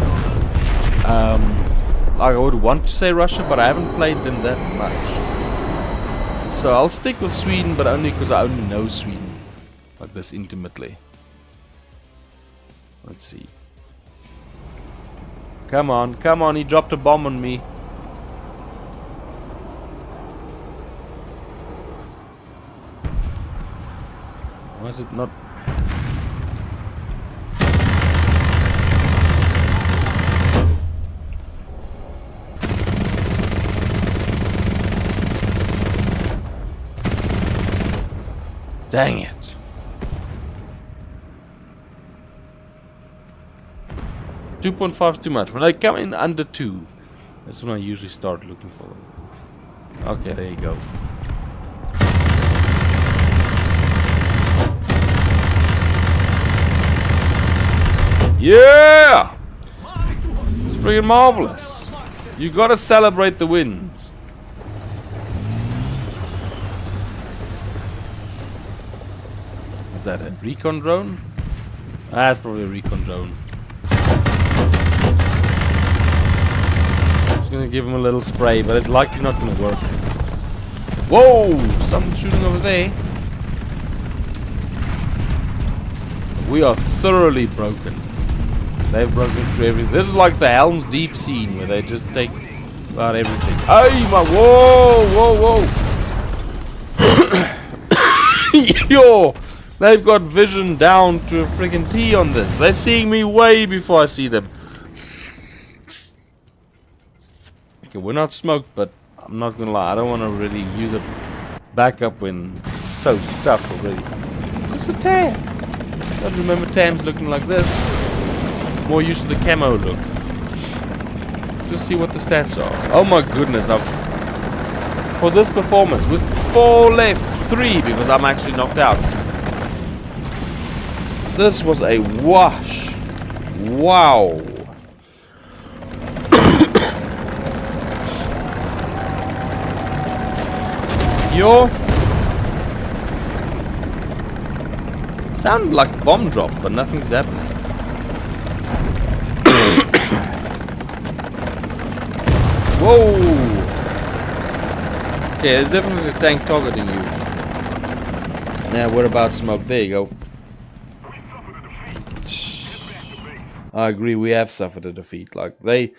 I would want to say Russia, but I haven't played them that much. So I'll stick with Sweden, but only because I only know Sweden like this intimately. Let's see. Come on, he dropped a bomb on me. Why is it not? Dang it. .5 is too much. When I come in under 2, that's when I usually start looking for them. Okay, there you go. Yeah! It's freaking marvelous. You gotta celebrate the wins. Is that a recon drone? That's probably a recon drone. Just gonna give him a little spray, but it's likely not gonna work. Whoa! Someone's shooting over there. We are thoroughly broken. They've broken through everything. This is like the Helm's Deep scene where they just take about everything. Hey, my whoa! Yo! They've got vision down to a freaking T on this. They're seeing me way before I see them. Okay, we're not smoked, but I'm not gonna lie. I don't want to really use a backup when it's so stuffed already. This is a Tam. Don't remember Tams looking like this. More used to the camo look. Just see what the stats are. Oh my goodness, for this performance, with 4 left, 3 because I'm actually knocked out. This was a wash. Wow. Yo. Sounded like a bomb drop, but nothing's happening. Whoa! Okay, there's definitely a tank targeting you. Yeah, what about smoke? There you go. I agree, we have suffered a defeat. Like, they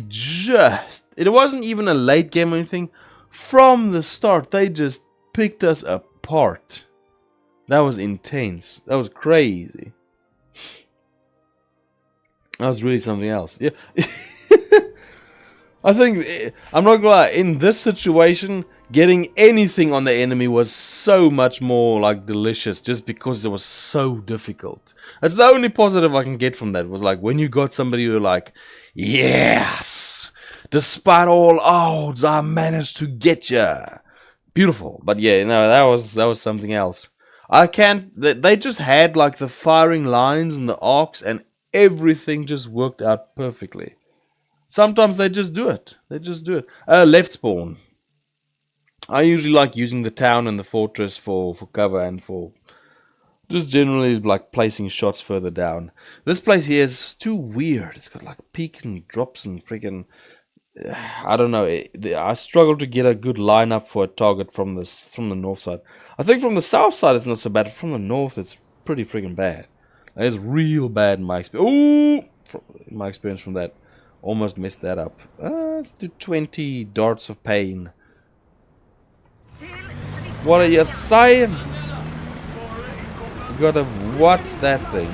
just... It wasn't even a late game or anything. From the start, they just picked us apart. That was intense. That was crazy. That was really something else. Yeah. I think, I'm not gonna lie, in this situation, getting anything on the enemy was so much more, like, delicious, just because it was so difficult. That's the only positive I can get from that, was like, when you got somebody who like, yes! Despite all odds, I managed to get ya! Beautiful. But yeah, no, that was something else. I can't, they just had, like, the firing lines and the arcs, and everything just worked out perfectly. Sometimes they just do it. They just do it. Left spawn. I usually like using the town and the fortress for cover and for just generally like placing shots further down. This place here is too weird. It's got like peaks and drops and freaking... I don't know. I struggle to get a good lineup for a target from the north side. I think from the south side it's not so bad. From the north it's pretty freaking bad. It's real bad in my experience. Ooh! In my experience from that. Almost messed that up. Let's do 20 darts of pain. What are you saying? You gotta... What's that thing?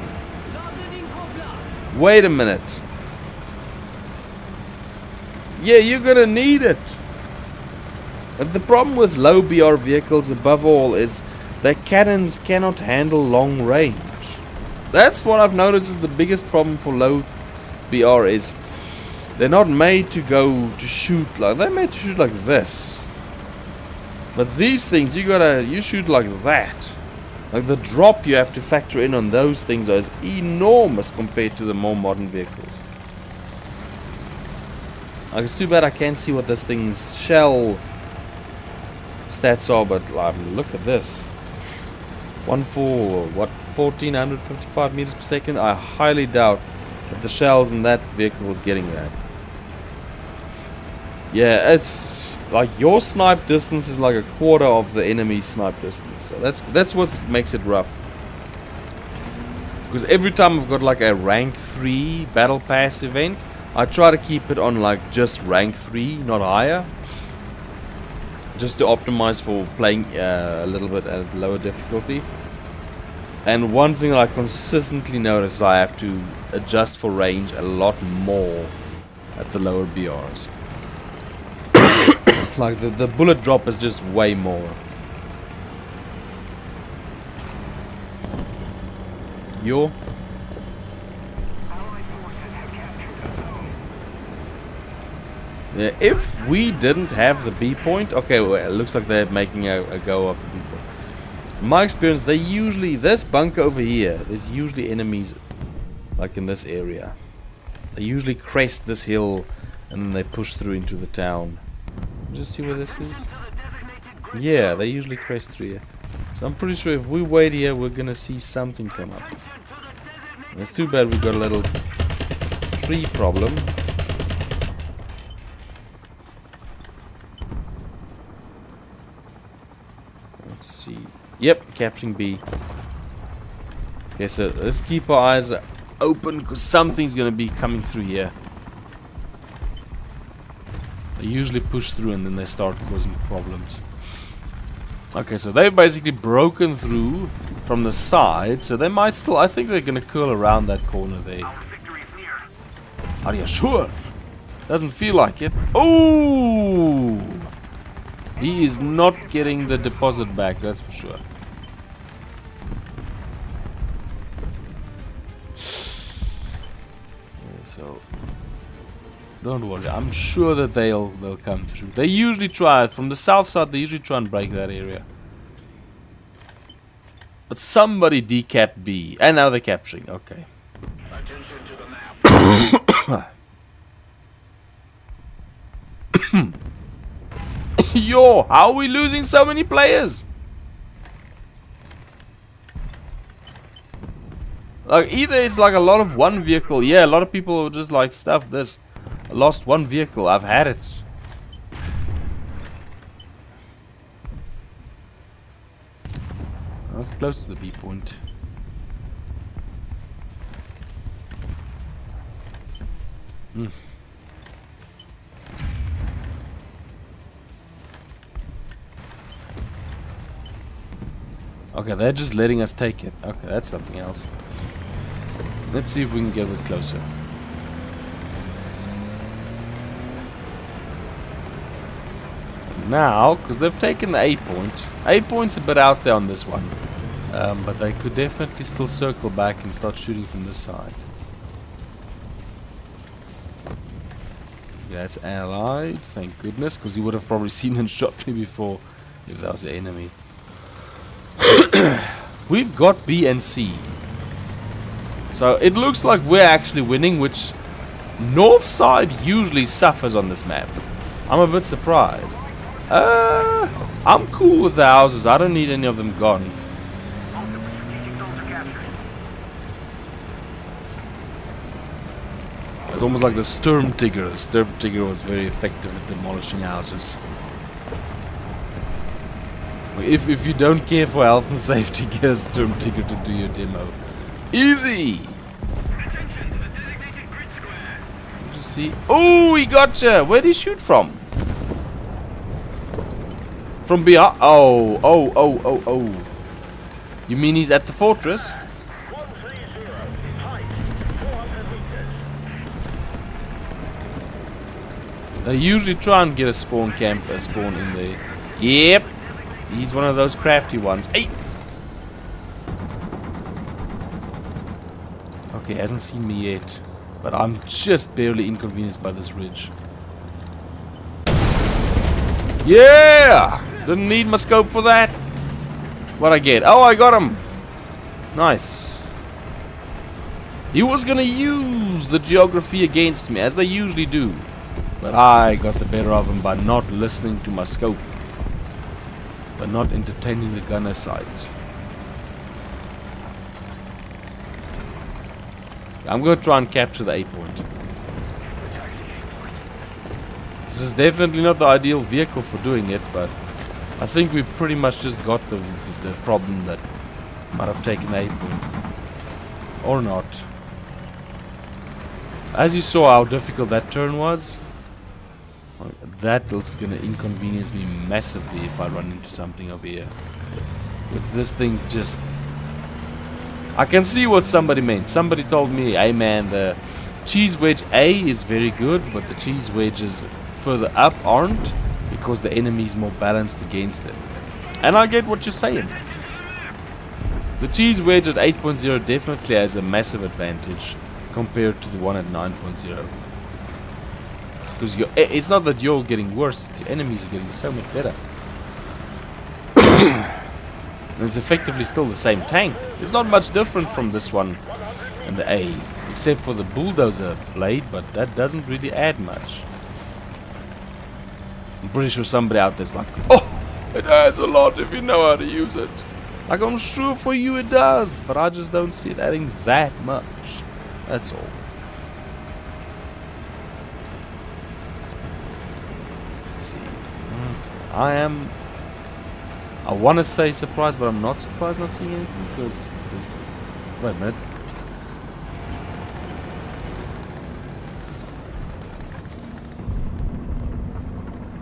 Wait a minute. Yeah, you're gonna need it. But the problem with low BR vehicles above all is their cannons cannot handle long range. That's what I've noticed is the biggest problem for low BR is they're not made to shoot like, they're made to shoot like this. But these things, you shoot like that. Like the drop you have to factor in on those things is enormous compared to the more modern vehicles. Like, it's too bad I can't see what this thing's shell stats are, but look at this. 1455 meters per second. I highly doubt that the shells in that vehicle is getting that. Yeah, it's like your snipe distance is like a quarter of the enemy's snipe distance. So that's what makes it rough. Because every time I've got like a rank 3 battle pass event, I try to keep it on like just rank 3, not higher. Just to optimize for playing a little bit at lower difficulty. And one thing I consistently notice is I have to adjust for range a lot more at the lower BRs. Like the bullet drop is just way more. Yo. Yeah, if we didn't have the B point, okay, well, it looks like they're making a go of the B point. In my experience, they usually, this bunker over here, there's usually enemies like in this area. They usually crest this hill and then they push through into the town. Just see where this is. Yeah, they usually crest through here. So I'm pretty sure if we wait here, we're gonna see something come up. And it's too bad we got a little tree problem. Let's see. Yep, capturing B. Okay, so let's keep our eyes open because something's gonna be coming through here. They usually push through and then they start causing problems. Okay, so they've basically broken through from the side, so they might still... I think they're gonna curl around that corner there. Are you sure? Doesn't feel like it. Oh! He is not getting the deposit back, that's for sure. So... don't worry, I'm sure that they'll come through. They usually try, from the south side, they usually try and break that area. But somebody decapped B, and now they're capturing, okay. Attention to the map. Yo, how are we losing so many players? Like, either it's like a lot of one vehicle. Yeah, a lot of people will just like stuff this. I lost one vehicle. I've had it. That's close to the B point. Okay, they're just letting us take it. Okay, that's something else. Let's see if we can get a bit closer. Now, because they've taken the A point. A point's a bit out there on this one. But they could definitely still circle back and start shooting from this side. That's allied, thank goodness, because he would have probably seen and shot me before if that was the enemy. We've got B and C. So it looks like we're actually winning, which north side usually suffers on this map. I'm a bit surprised. I'm cool with the houses. I don't need any of them gone. It's almost like the Sturmtiger. The Sturmtiger was very effective at demolishing houses. If you don't care for health and safety, get a Sturmtiger to do your demo. Easy! Did you see? Oh, he gotcha! Where'd he shoot from? From behind? Oh. You mean he's at the fortress? They usually try and get a spawn in there. Yep. He's one of those crafty ones. Hey! Okay, hasn't seen me yet. But I'm just barely inconvenienced by this ridge. Yeah! Didn't need my scope for that. What'd I get? Oh, I got him! Nice. He was gonna use the geography against me, as they usually do. But I got the better of him by not listening to my scope. By not entertaining the gunner sight. I'm going to try and capture the A point. This is definitely not the ideal vehicle for doing it, but I think we've pretty much just got the problem that might have taken the A point. Or not. As you saw how difficult that turn was, that's going to inconvenience me massively if I run into something over here. Because this thing just... I can see what somebody meant. Somebody told me, hey man, the cheese wedge A is very good, but the cheese wedges further up aren't, because the enemy is more balanced against it. And I get what you're saying. The cheese wedge at 8.0 definitely has a massive advantage compared to the one at 9.0. Because it's not that you're getting worse, it's the enemies are getting so much better. And it's effectively still the same tank. It's not much different from this one and the A, except for the bulldozer blade, but that doesn't really add much. I'm pretty sure somebody out there's like, oh, it adds a lot if you know how to use it. Like, I'm sure for you it does, but I just don't see it adding that much. That's all. I want to say surprised, but I'm not surprised not seeing anything, because there's... Wait a minute.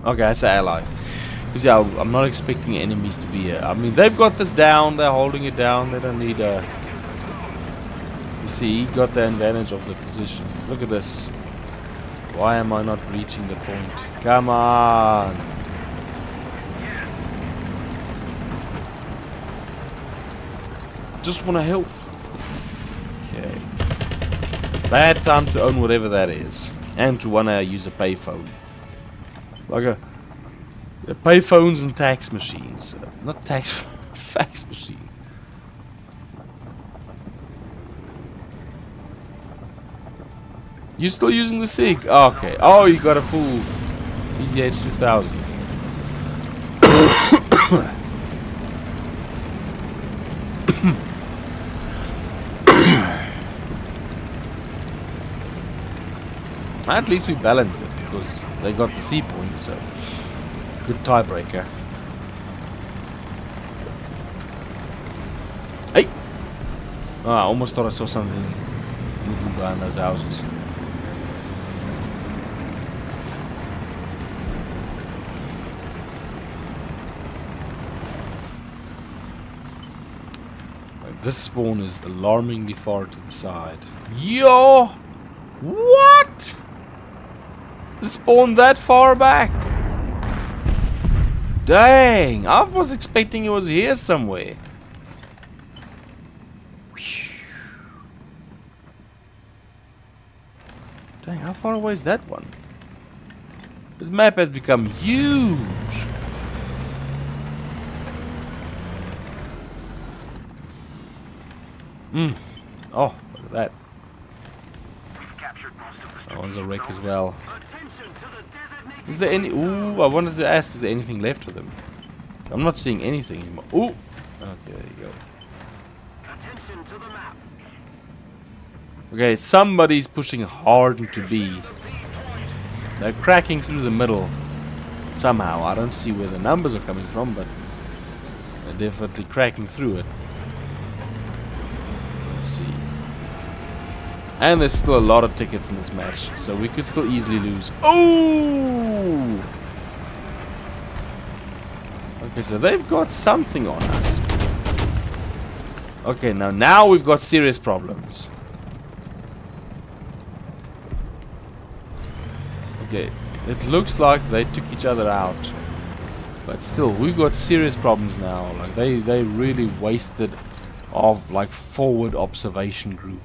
Okay, that's the ally. Because yeah, I'm not expecting enemies to be here. I mean, they've got this down, they're holding it down, they don't need a... You see, he got the advantage of the position. Look at this. Why am I not reaching the point? Come on! Just want to help. Okay. Bad time to own whatever that is. And to want to use a payphone. Like a payphones and tax machines. Not tax... fax machines. You're still using the SIG? Oh, okay. Oh, you got a full EZH 2000. At least we balanced it because they got the C point, so good tiebreaker. Hey! Oh, I almost thought I saw something moving behind those houses. This spawn is alarmingly far to the side. Yo! What? The spawn that far back? Dang! I was expecting it was here somewhere. Dang, how far away is that one? This map has become huge. Oh, look at that. That one's a wreck as well. Is there any... Ooh, I wanted to ask, is there anything left of them? I'm not seeing anything anymore. Ooh! Okay, there you go. Okay, somebody's pushing hard into B. They're cracking through the middle. Somehow. I don't see where the numbers are coming from, but they're definitely cracking through it. Let's see. And there's still a lot of tickets in this match, so we could still easily lose. Oh! Okay, so they've got something on us. Okay, now we've got serious problems. Okay, it looks like they took each other out. But still, we've got serious problems now. Like, they really wasted our, like, forward observation group.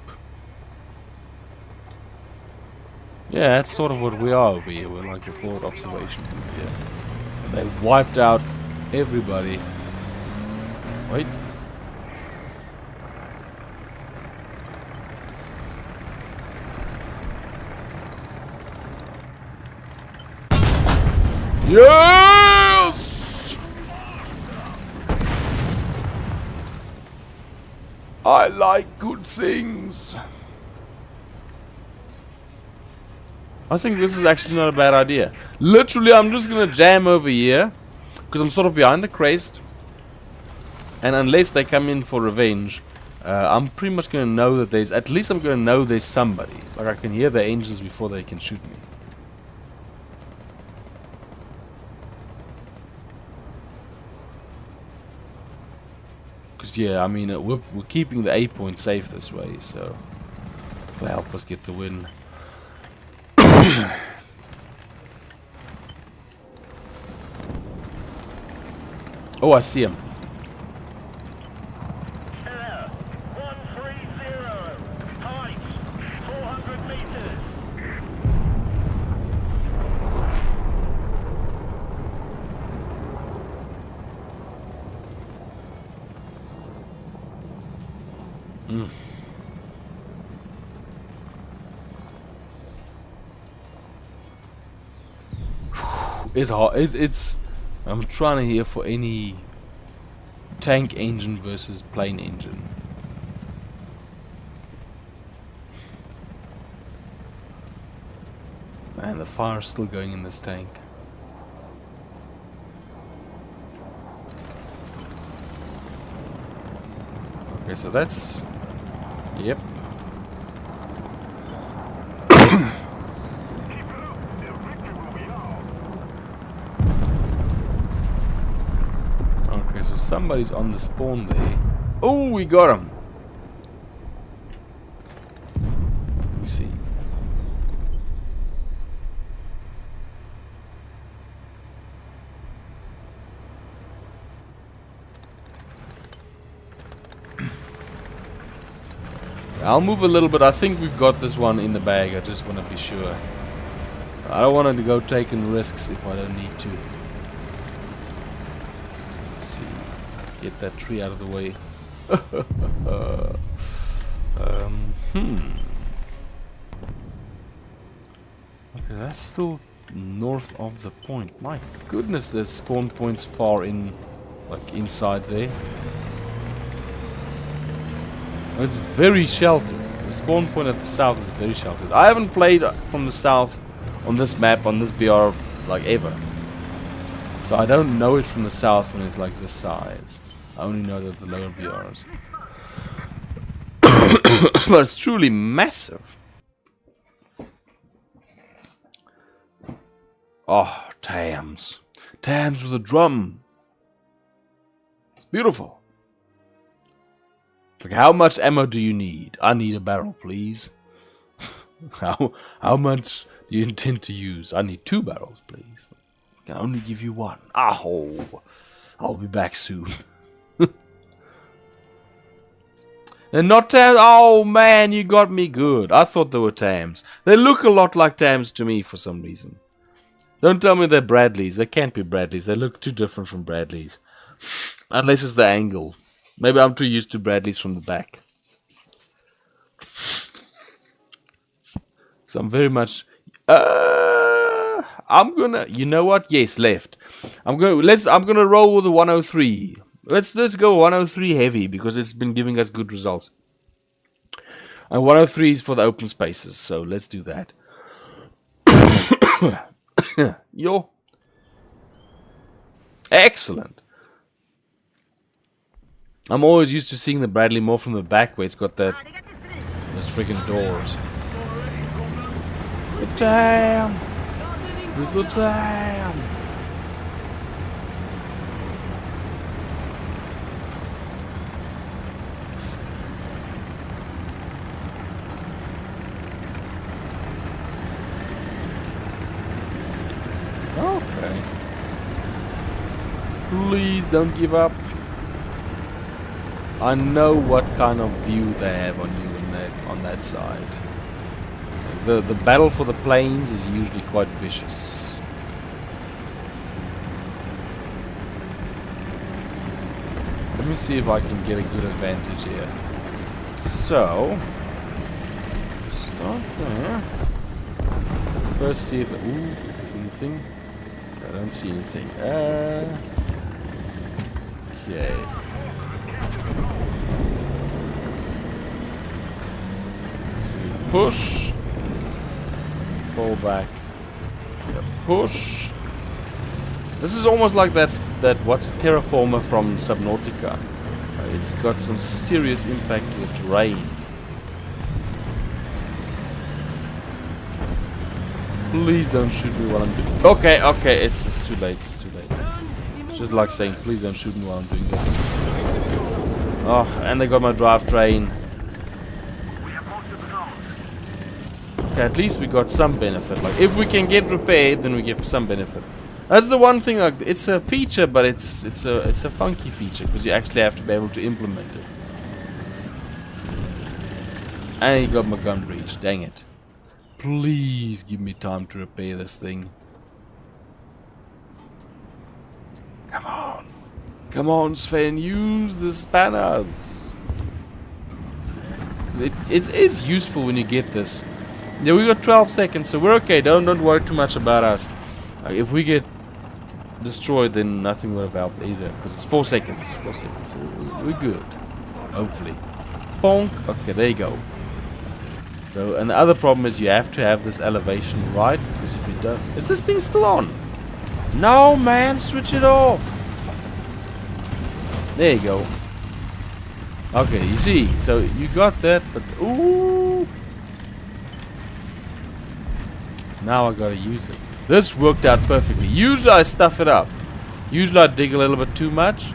Yeah, that's sort of what we are over here. We're like a forward observation group here. And they wiped out everybody. Wait. Yes! I like good things. I think this is actually not a bad idea. Literally, I'm just gonna jam over here because I'm sort of behind the crest, and unless they come in for revenge, I'm pretty much gonna know that there's, at least I'm gonna know there's somebody. Like, I can hear their engines before they can shoot me. Because yeah, I mean, we're keeping the A point safe this way, so it'll help us get the win. Oh, I see him. Air 130. Height 400 meters. It's hard. It's. I'm trying to hear for any tank engine versus plane engine. Man, the fire's still going in this tank. Okay, so that's... Yep. Okay, so somebody's on the spawn there. Oh, we got him. Let me see. I'll move a little bit. I think we've got this one in the bag. I just want to be sure. I don't want to go taking risks if I don't need to. Let's see. Get that tree out of the way. Okay, that's still north of the point. My goodness, there's spawn points far in like inside there. It's very sheltered. The spawn point at the south is very sheltered. I haven't played from the south on this map, on this BR, like ever. So I don't know it from the south when it's like this size. I only know that the lower BRs. But it's truly massive. Oh, Tams. Tams with a drum. It's beautiful. Like, how much ammo do you need? I need a barrel, please. How much do you intend to use? I need 2 barrels, please. I can only give you 1. Oh, I'll be back soon. They're not Tams. Oh man, you got me good. I thought they were Tams. They look a lot like Tams to me for some reason. Don't tell me they're Bradleys. They can't be Bradleys. They look too different from Bradleys. Unless it's the angle. Maybe I'm too used to Bradleys from the back. So I'm very much... I'm gonna... You know what? Yes, left. I'm gonna roll with the 103. Let's go 103 heavy because it's been giving us good results. And 103 is for the open spaces, so let's do that. Yo. Excellent. I'm always used to seeing the Bradley more from the back where it's got those freaking doors. Damn! It's a damn! Okay. Please don't give up. I know what kind of view they have on you on that side. The battle for the plains is usually quite vicious. Let me see if I can get a good advantage here. So, start there. First see if anything. I don't see anything. Okay. Push, fall back, push. This is almost like that what's a terraformer from Subnautica. It's got some serious impact to the terrain. Please don't shoot me while I'm doing. Okay, it's too late. It's too late. It's just like saying, please don't shoot me while I'm doing this. Oh, and they got my drivetrain. Okay, at least we got some benefit. Like, if we can get repaired, then we get some benefit. That's the one thing. Like, it's a feature, but it's a funky feature because you actually have to be able to implement it. And you got my gun breach. Dang it! Please give me time to repair this thing. Come on, Sven. Use the spanners. It is useful when you get this. Yeah, we got 12 seconds, so we're okay. Don't worry too much about us. If we get destroyed, then nothing will help either, because it's 4 seconds. 4 seconds. So we're good. Hopefully. Bonk. Okay, there you go. So, and the other problem is you have to have this elevation right, because if you don't... Is this thing still on? No, man, switch it off. There you go. Okay, you see, so you got that, but... Ooh! Now I gotta use it. This worked out perfectly. Usually I stuff it up. Usually I dig a little bit too much.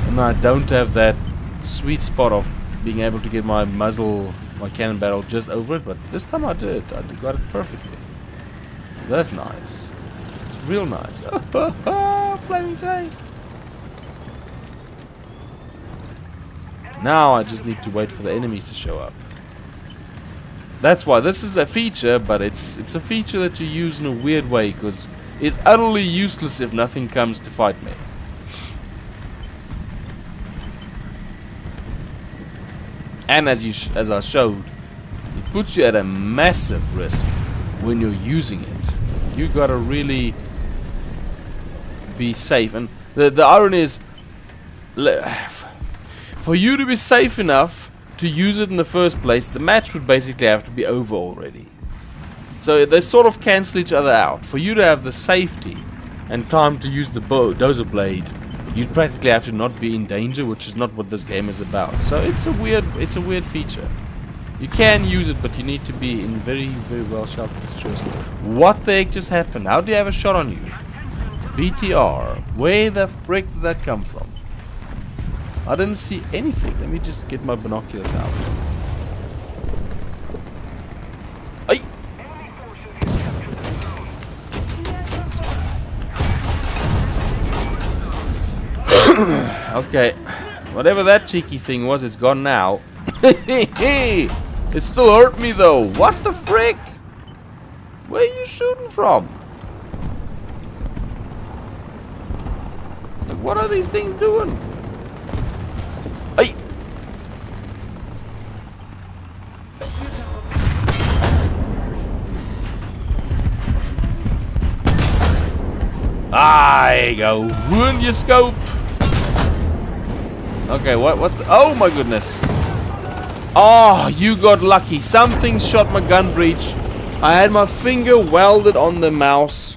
And I don't have that sweet spot of being able to get my muzzle, my cannon barrel just over it. But this time I did. I got it perfectly. That's nice. It's real nice. Flaming tank. Now I just need to wait for the enemies to show up. That's why this is a feature, but it's a feature that you use in a weird way, because it's utterly useless if nothing comes to fight me. And as I showed, it puts you at a massive risk when you're using it. You gotta really be safe. And the irony is, For you to be safe enough to use it in the first place, the match would basically have to be over already. So they sort of cancel each other out. For you to have the safety and time to use the dozer blade, you'd practically have to not be in danger, which is not what this game is about. So it's a weird feature. You can use it, but you need to be in very, very well sheltered situations. What the heck just happened? How do you have a shot on you? BTR. Where the frick did that come from? I didn't see anything. Let me just get my binoculars out. Ay! Okay. Whatever that cheeky thing was, it's gone now. It still hurt me though. What the frick? Where are you shooting from? Like, what are these things doing? Ay! There you go. Ruined your scope. Okay, what's the... Oh my goodness. Oh, you got lucky. Something shot my gun breech. I had my finger welded on the mouse.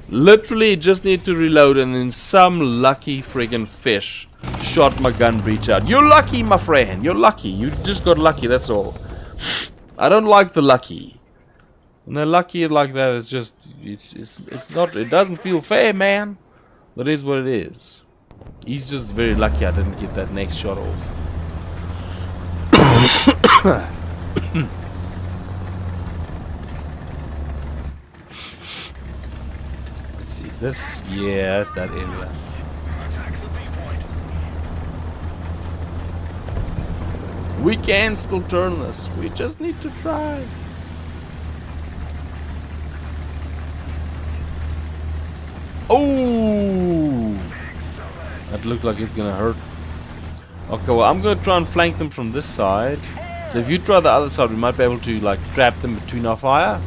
Literally just need to reload, and then some lucky friggin' fish shot my gun breech out. You're lucky, my friend. You're lucky. You just got lucky, that's all. I don't like the lucky. When they're lucky like that, it's just... It's not... It doesn't feel fair, man. But it is what it is. He's just very lucky I didn't get that next shot off. Let's see, is this? Yeah, that's that area. We can still turn this. We just need to try. Oh! That looked like it's gonna hurt. Okay, well, I'm gonna try and flank them from this side. So if you try the other side, we might be able to like trap them between our fire.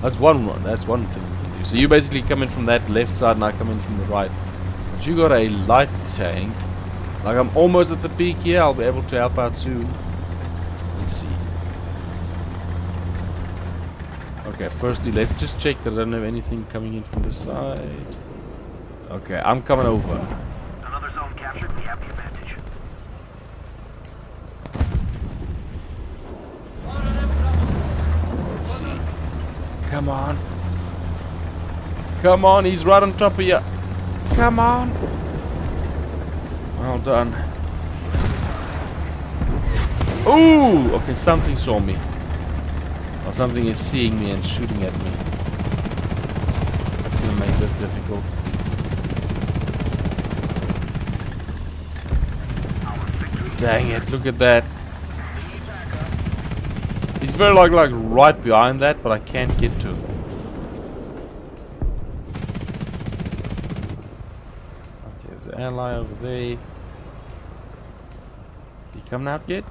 That's one thing we can do. So you basically come in from that left side and I come in from the right. But you got a light tank. Like, I'm almost at the peak here. I'll be able to help out soon. Let's see. Okay, firstly, let's just check that I don't have anything coming in from this side. Okay, I'm coming over. Another zone captured. We have the advantage. Let's see. Come on. Come on, he's right on top of you. Come on. Well done. Ooh! Okay, something saw me. Or something is seeing me and shooting at me. That's gonna make this difficult. Dang it, look at that. He's very like right behind that, but I can't get to him. Okay, there's an ally over there. He coming out yet?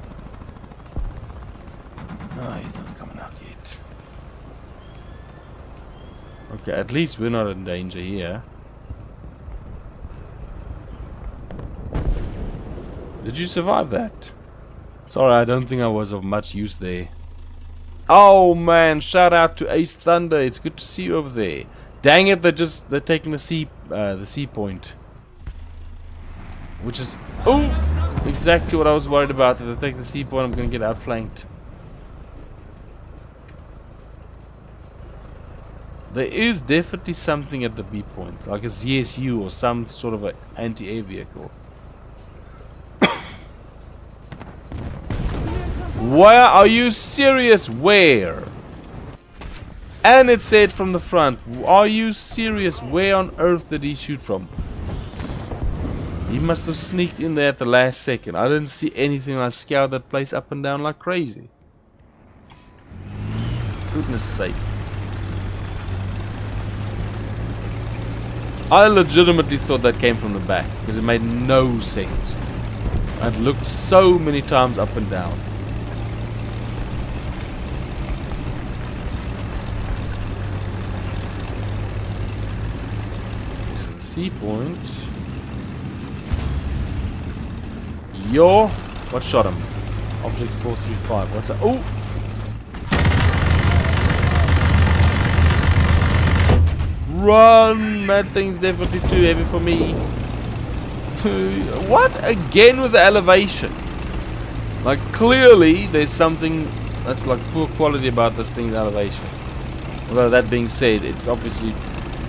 No, he's not coming out yet. Okay, at least we're not in danger here. Did you survive that? Sorry, I don't think I was of much use there. Oh man, shout out to Ace Thunder. It's good to see you over there. Dang it, they're taking the C point. Which is exactly what I was worried about. If they take the C point, I'm gonna get outflanked. There is definitely something at the B point, like a ZSU or some sort of an anti-air vehicle. Where are you serious? Where? And it said from the front. Are you serious? Where on earth did he shoot from? He must have sneaked in there at the last second. I didn't see anything. I scoured that place up and down like crazy. Goodness sake. I legitimately thought that came from the back because it made no sense. I'd looked so many times up and down. So the C point. Yo! What shot him? Object 435. What's that? Oh! Run! That thing's definitely too heavy for me. What? Again with the elevation? Like, clearly there's something that's like poor quality about this thing's elevation. Although that being said, it's obviously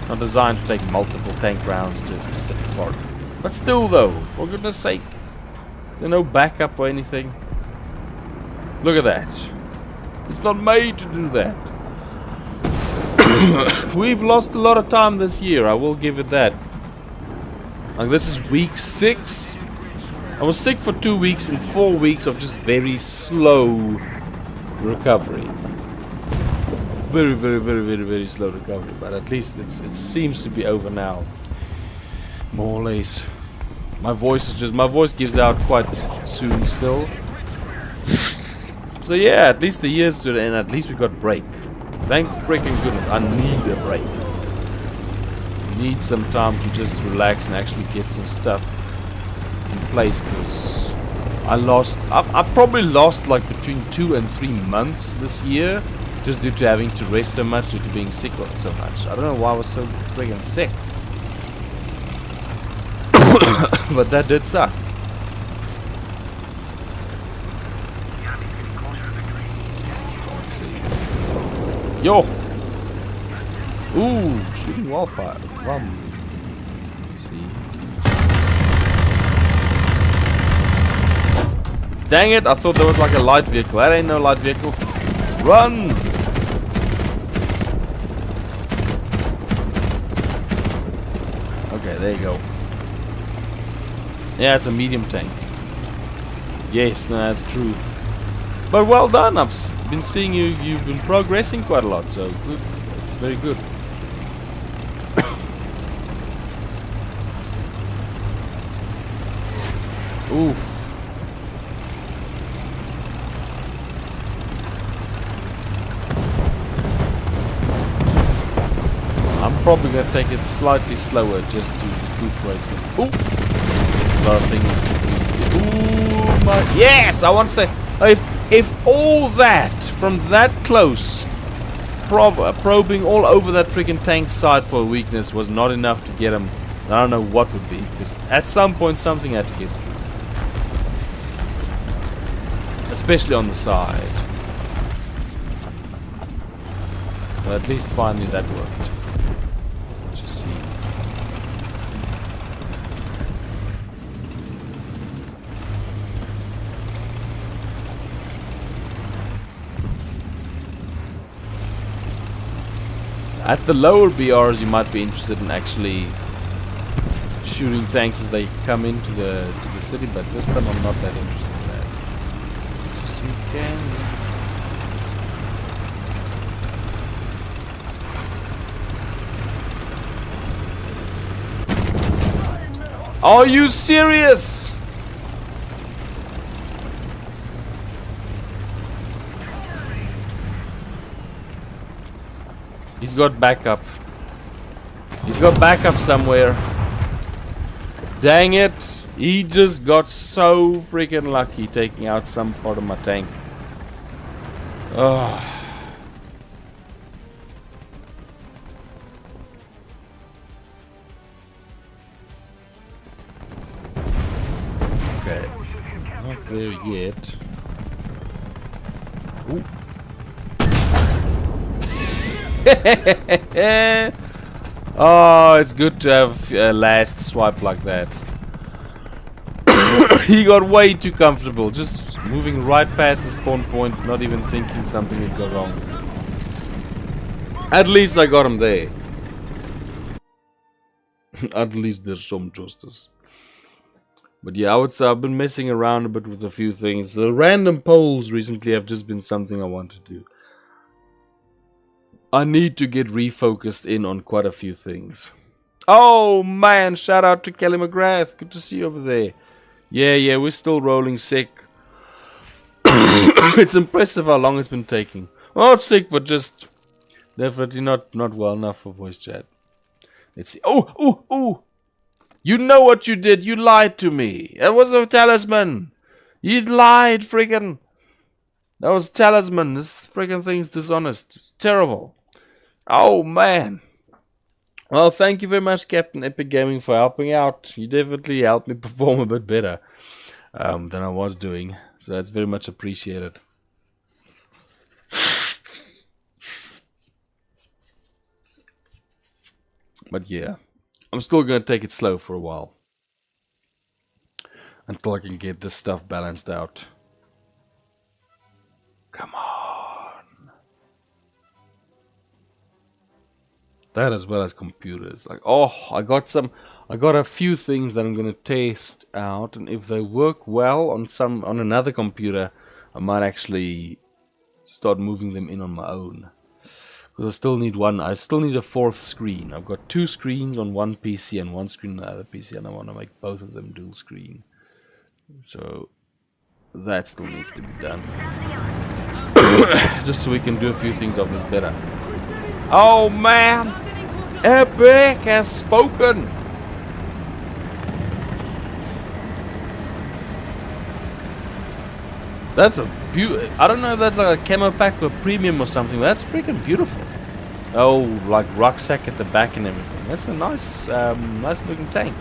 not designed to take multiple tank rounds to a specific part. But still though, for goodness sake. There's no backup or anything. Look at that. It's not made to do that. We've lost a lot of time this year, I will give it that. Like, this is week 6. I was sick for 2 weeks and 4 weeks of just very slow recovery. Very slow recovery. But at least it seems to be over now. More or less. My voice gives out quite soon still. So yeah, at least the year's to the end. At least we got break. Thank freaking goodness. I need a break. Need some time to just relax and actually get some stuff in place, because I probably lost like between 2 and 3 months this year just due to having to rest so much, due to being sick so much. I don't know why I was so freaking sick. But that did suck. Let's see. Yo! Ooh, shooting wildfire. See. Dang it, I thought there was like a light vehicle. That ain't no light vehicle. Run! Okay, there you go. Yeah, it's a medium tank. Yes, no, that's true. But well done, I've been seeing you've been progressing quite a lot, so good. It's very good. Oof. I'm probably gonna take it slightly slower just to recuperate from. Ooh! A lot of things. Ooh, my. Yes! I want to say. If all that from that close, probing all over that freaking tank side for a weakness was not enough to get him, I don't know what would be. Because at some point something had to get through. Especially on the side. But at least finally that worked. Let's just see. At the lower BRs you might be interested in actually shooting tanks as they come into the city, but this time I'm not that interested in that. Just you can. Are you serious? He's got backup. He's got backup somewhere. Dang it. He just got so freaking lucky taking out some part of my tank. Ugh. Okay. Not there yet. Ooh. Oh, it's good to have a last swipe like that. He got way too comfortable, just moving right past the spawn point, not even thinking something would go wrong. At least I got him there. At least there's some justice. But yeah, I would say I've been messing around a bit with a few things. The random polls recently have just been something I want to do. I need to get refocused in on quite a few things. Oh man, shout out to Kelly McGrath. Good to see you over there. Yeah, we're still rolling sick. It's impressive how long it's been taking. Well, not sick, but just definitely not well enough for voice chat. Let's see. Oh! You know what you did. You lied to me. It was a talisman. You lied, friggin'. That was Talisman. This friggin' thing's dishonest. It's terrible. Oh, man. Well, thank you very much, Captain Epic Gaming, for helping out. You definitely helped me perform a bit better than I was doing. So that's very much appreciated. But yeah, I'm still going to take it slow for a while. Until I can get this stuff balanced out. Come on. That as well as computers. Like, oh, I got a few things that I'm going to test out. And if they work well on another computer, I might actually start moving them in on my own. Because I still need a fourth screen. I've got 2 screens on one PC and 1 screen on the other PC. And I want to make both of them dual screen. So that still needs to be done. Just so we can do a few things of this better. Oh man! Epic has spoken! That's a beautiful... I don't know if that's like a camo pack or premium or something, but that's freaking beautiful. Oh, like rucksack at the back and everything. That's a nice, nice looking tank.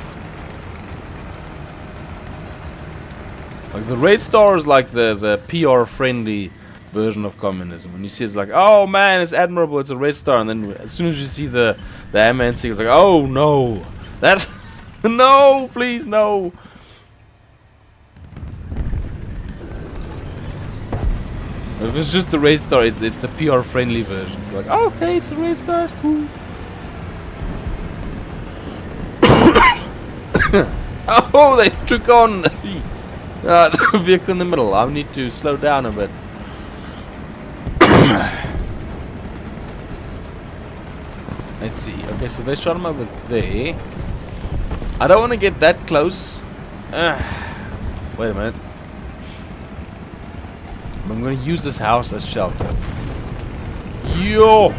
Like the Red Star is like the PR friendly version of communism. When you see it's like, oh man, it's admirable, it's a Red Star, and then as soon as you see the Ant-Man stick, it's like, oh no, that's no, please no. If it's just the Red Star, it's the PR friendly version. It's like, oh, okay, it's a Red Star, it's cool. Oh, they took on the vehicle in the middle. I need to slow down a bit. Let's see. Okay, so they shot him over there. I don't want to get that close. Wait a minute. I'm going to use this house as shelter. Yo!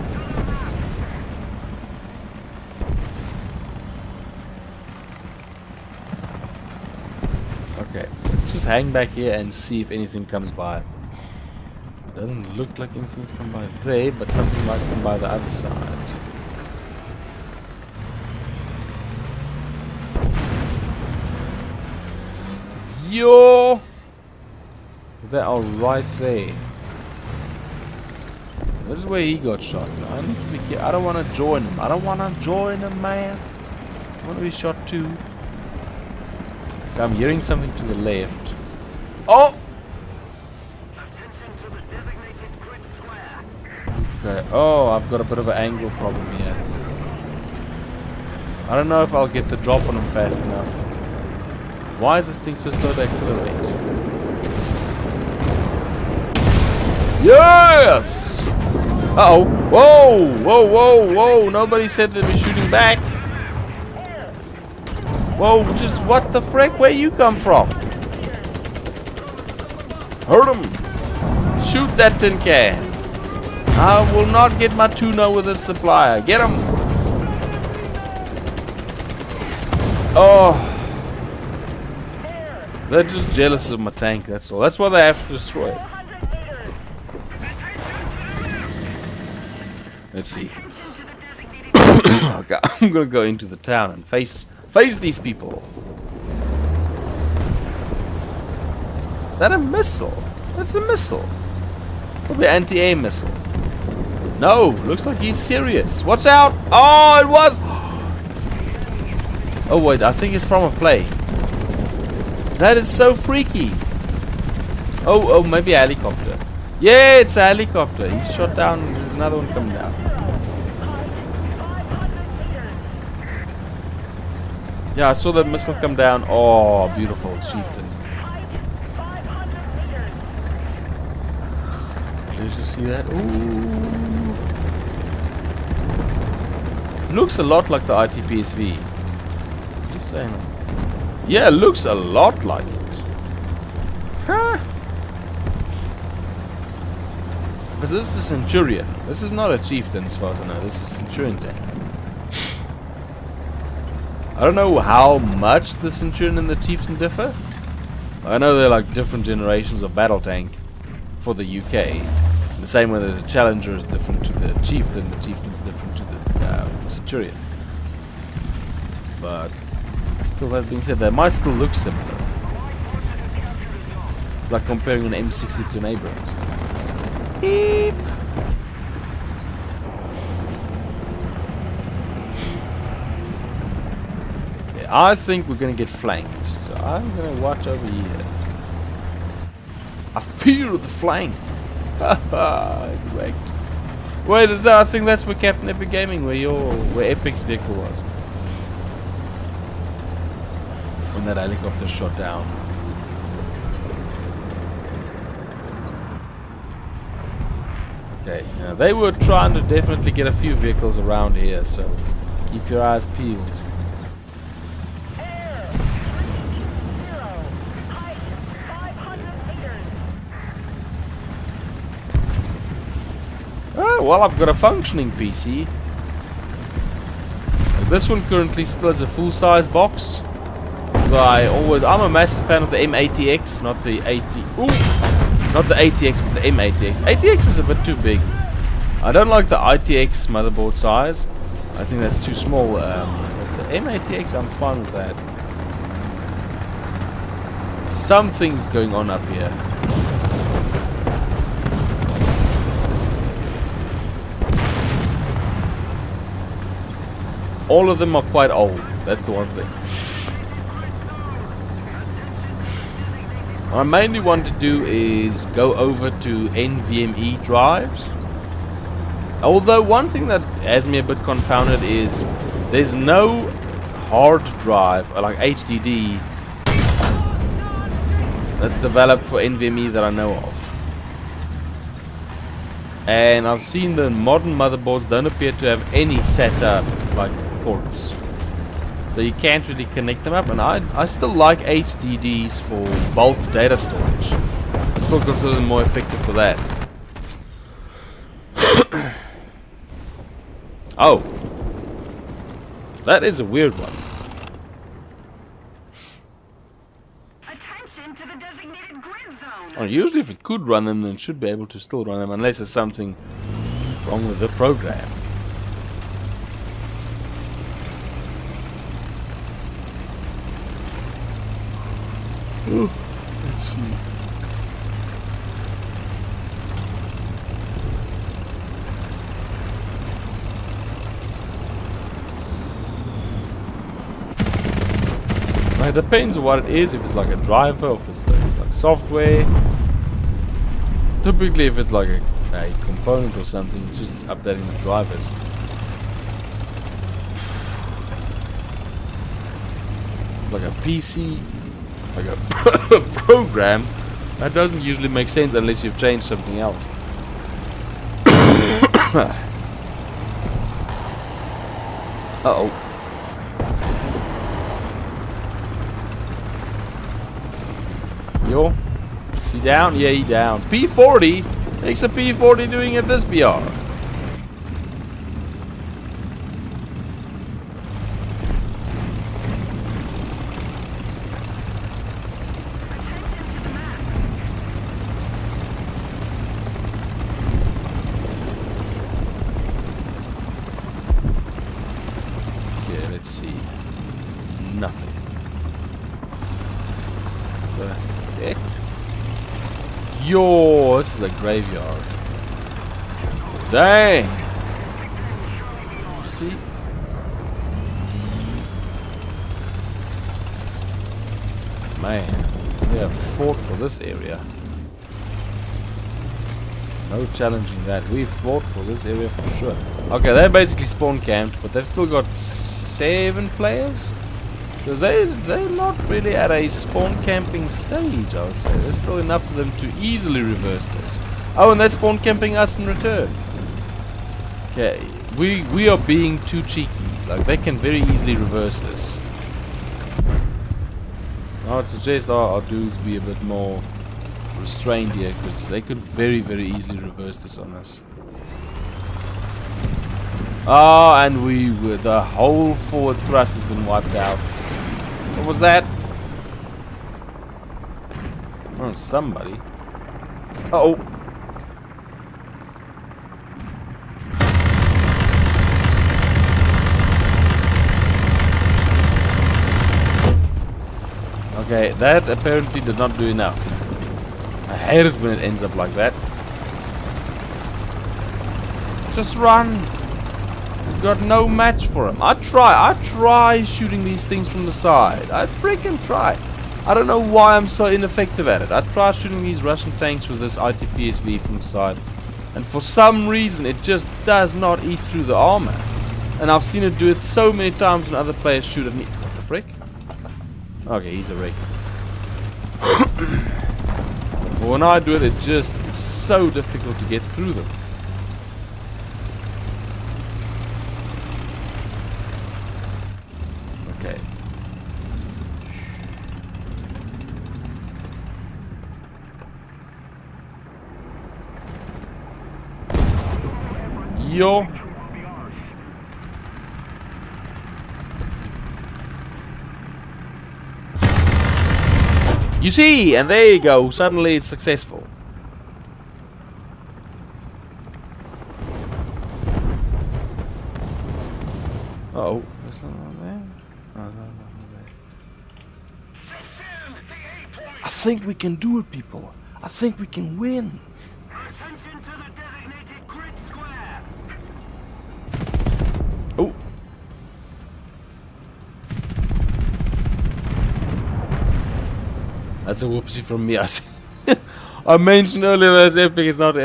Okay, let's just hang back here and see if anything comes by. Doesn't look like anything's come by there, but something might come by the other side. Yo! They are right there. This is where he got shot. I need to be careful. I don't want to join him. I don't want to join him, man. I want to be shot too. I'm hearing something to the left. Oh! Okay. Oh, I've got a bit of an angle problem here. I don't know if I'll get the drop on him fast enough. Why is this thing so slow to accelerate? Yes! Uh-oh. Whoa! Whoa, whoa, whoa! Nobody said they'd be shooting back. Whoa, just what the frick? Where you come from? Hurt him! Shoot that tin can! I will not get my tuna with this supplier. Get him! Oh! They're just jealous of my tank, that's all. That's why they have to destroy it. Let's see. Okay, I'm gonna go into the town and face these people. Is that a missile? That's a missile. Probably anti-air missile. No, looks like he's serious. Watch out! Oh, it was. Oh wait, I think it's from a plane. That is so freaky. Oh, maybe a helicopter. Yeah, it's a helicopter. He's shot down. There's another one coming down. Yeah, I saw that missile come down. Oh, beautiful, chieftain. Did you see that? Ooh. Looks a lot like the ITPSV. Just saying. Yeah, looks a lot like it. Huh? Because this is a Centurion. This is not a Chieftain as far as I know. This is a Centurion tank. I don't know how much the Centurion and the Chieftain differ. I know there are like different generations of battle tank for the UK. The same way that the Challenger is different to the Chieftain is different to the Centurion. But still, that being said, they might still look similar. Like comparing an M60 to an Abrams. Beep. Yeah, I think we're gonna get flanked, so I'm gonna watch over here. I fear the flank. Haha, it's wrecked. Wait, is that? I think that's where Captain Epic Gaming, where Epic's vehicle was. When that helicopter shot down. Okay, now they were trying to definitely get a few vehicles around here, so keep your eyes peeled. Oh, well, I've got a functioning PC. This one currently still has a full-size box. I'm a massive fan of the M80X, not the 80. Ooh, not the ATX, but the M80X. ATX is a bit too big. I don't like the ITX motherboard size. I think that's too small. But the M80X, I'm fine with that. Something's going on up here. All of them are quite old. That's the one thing. What I mainly want to do is go over to NVMe drives. Although one thing that has me a bit confounded is there's no hard drive like HDD that's developed for NVMe that I know of. And I've seen the modern motherboards don't appear to have any SATA like ports. So you can't really connect them up, and I still like HDDs for bulk data storage. I still consider them more effective for that. Oh. That is a weird one. Attention to the designated grid zone. Well, usually if it could run them, then it should be able to still run them, unless there's something wrong with the program. Ooh, let's see. It depends on what it is, if it's like a driver or if it's like software. Typically if it's like a component or something, it's just updating the drivers. It's like a PC, like a program, that doesn't usually make sense unless you've changed something else. Uh-oh. Yo, is he down? Yeah, he down. P40? Makes a P40 doing at this BR. Okay, let's see. Nothing. Heck? Yo, this is a graveyard. Dang. See? Man, they have fought for this area. No challenging that. We fought for this area for sure. Okay, they're basically spawn camped, but they've still got 7 players. So they're not really at a spawn camping stage, I would say. There's still enough of them to easily reverse this. Oh, and they're spawn camping us in return. Okay, we are being too cheeky. Like, they can very easily reverse this. I would suggest our dudes be a bit more restrained here, because they could very, very easily reverse this on us. Ah, and the whole forward thrust has been wiped out. What was that? Oh, somebody. Uh-oh. Okay, that apparently did not do enough. I hate it when it ends up like that. Just run. We've got no match for him. I try shooting these things from the side. I freaking try. I don't know why I'm so ineffective at it. I try shooting these Russian tanks with this ITPSV from the side. And for some reason it just does not eat through the armor. And I've seen it do it so many times when other players shoot at me. What the frick? Okay, he's a wreck. But when I do it, it just is so difficult to get through them. Okay. Yo. You see, and there you go. Suddenly it's successful. Uh-oh, there's someone there. Oh, no, there. I think we can do it, people. I think we can win. Attention to the designated grid square. Oh. That's a whoopsie from me. I mentioned earlier that it's Epic. It's not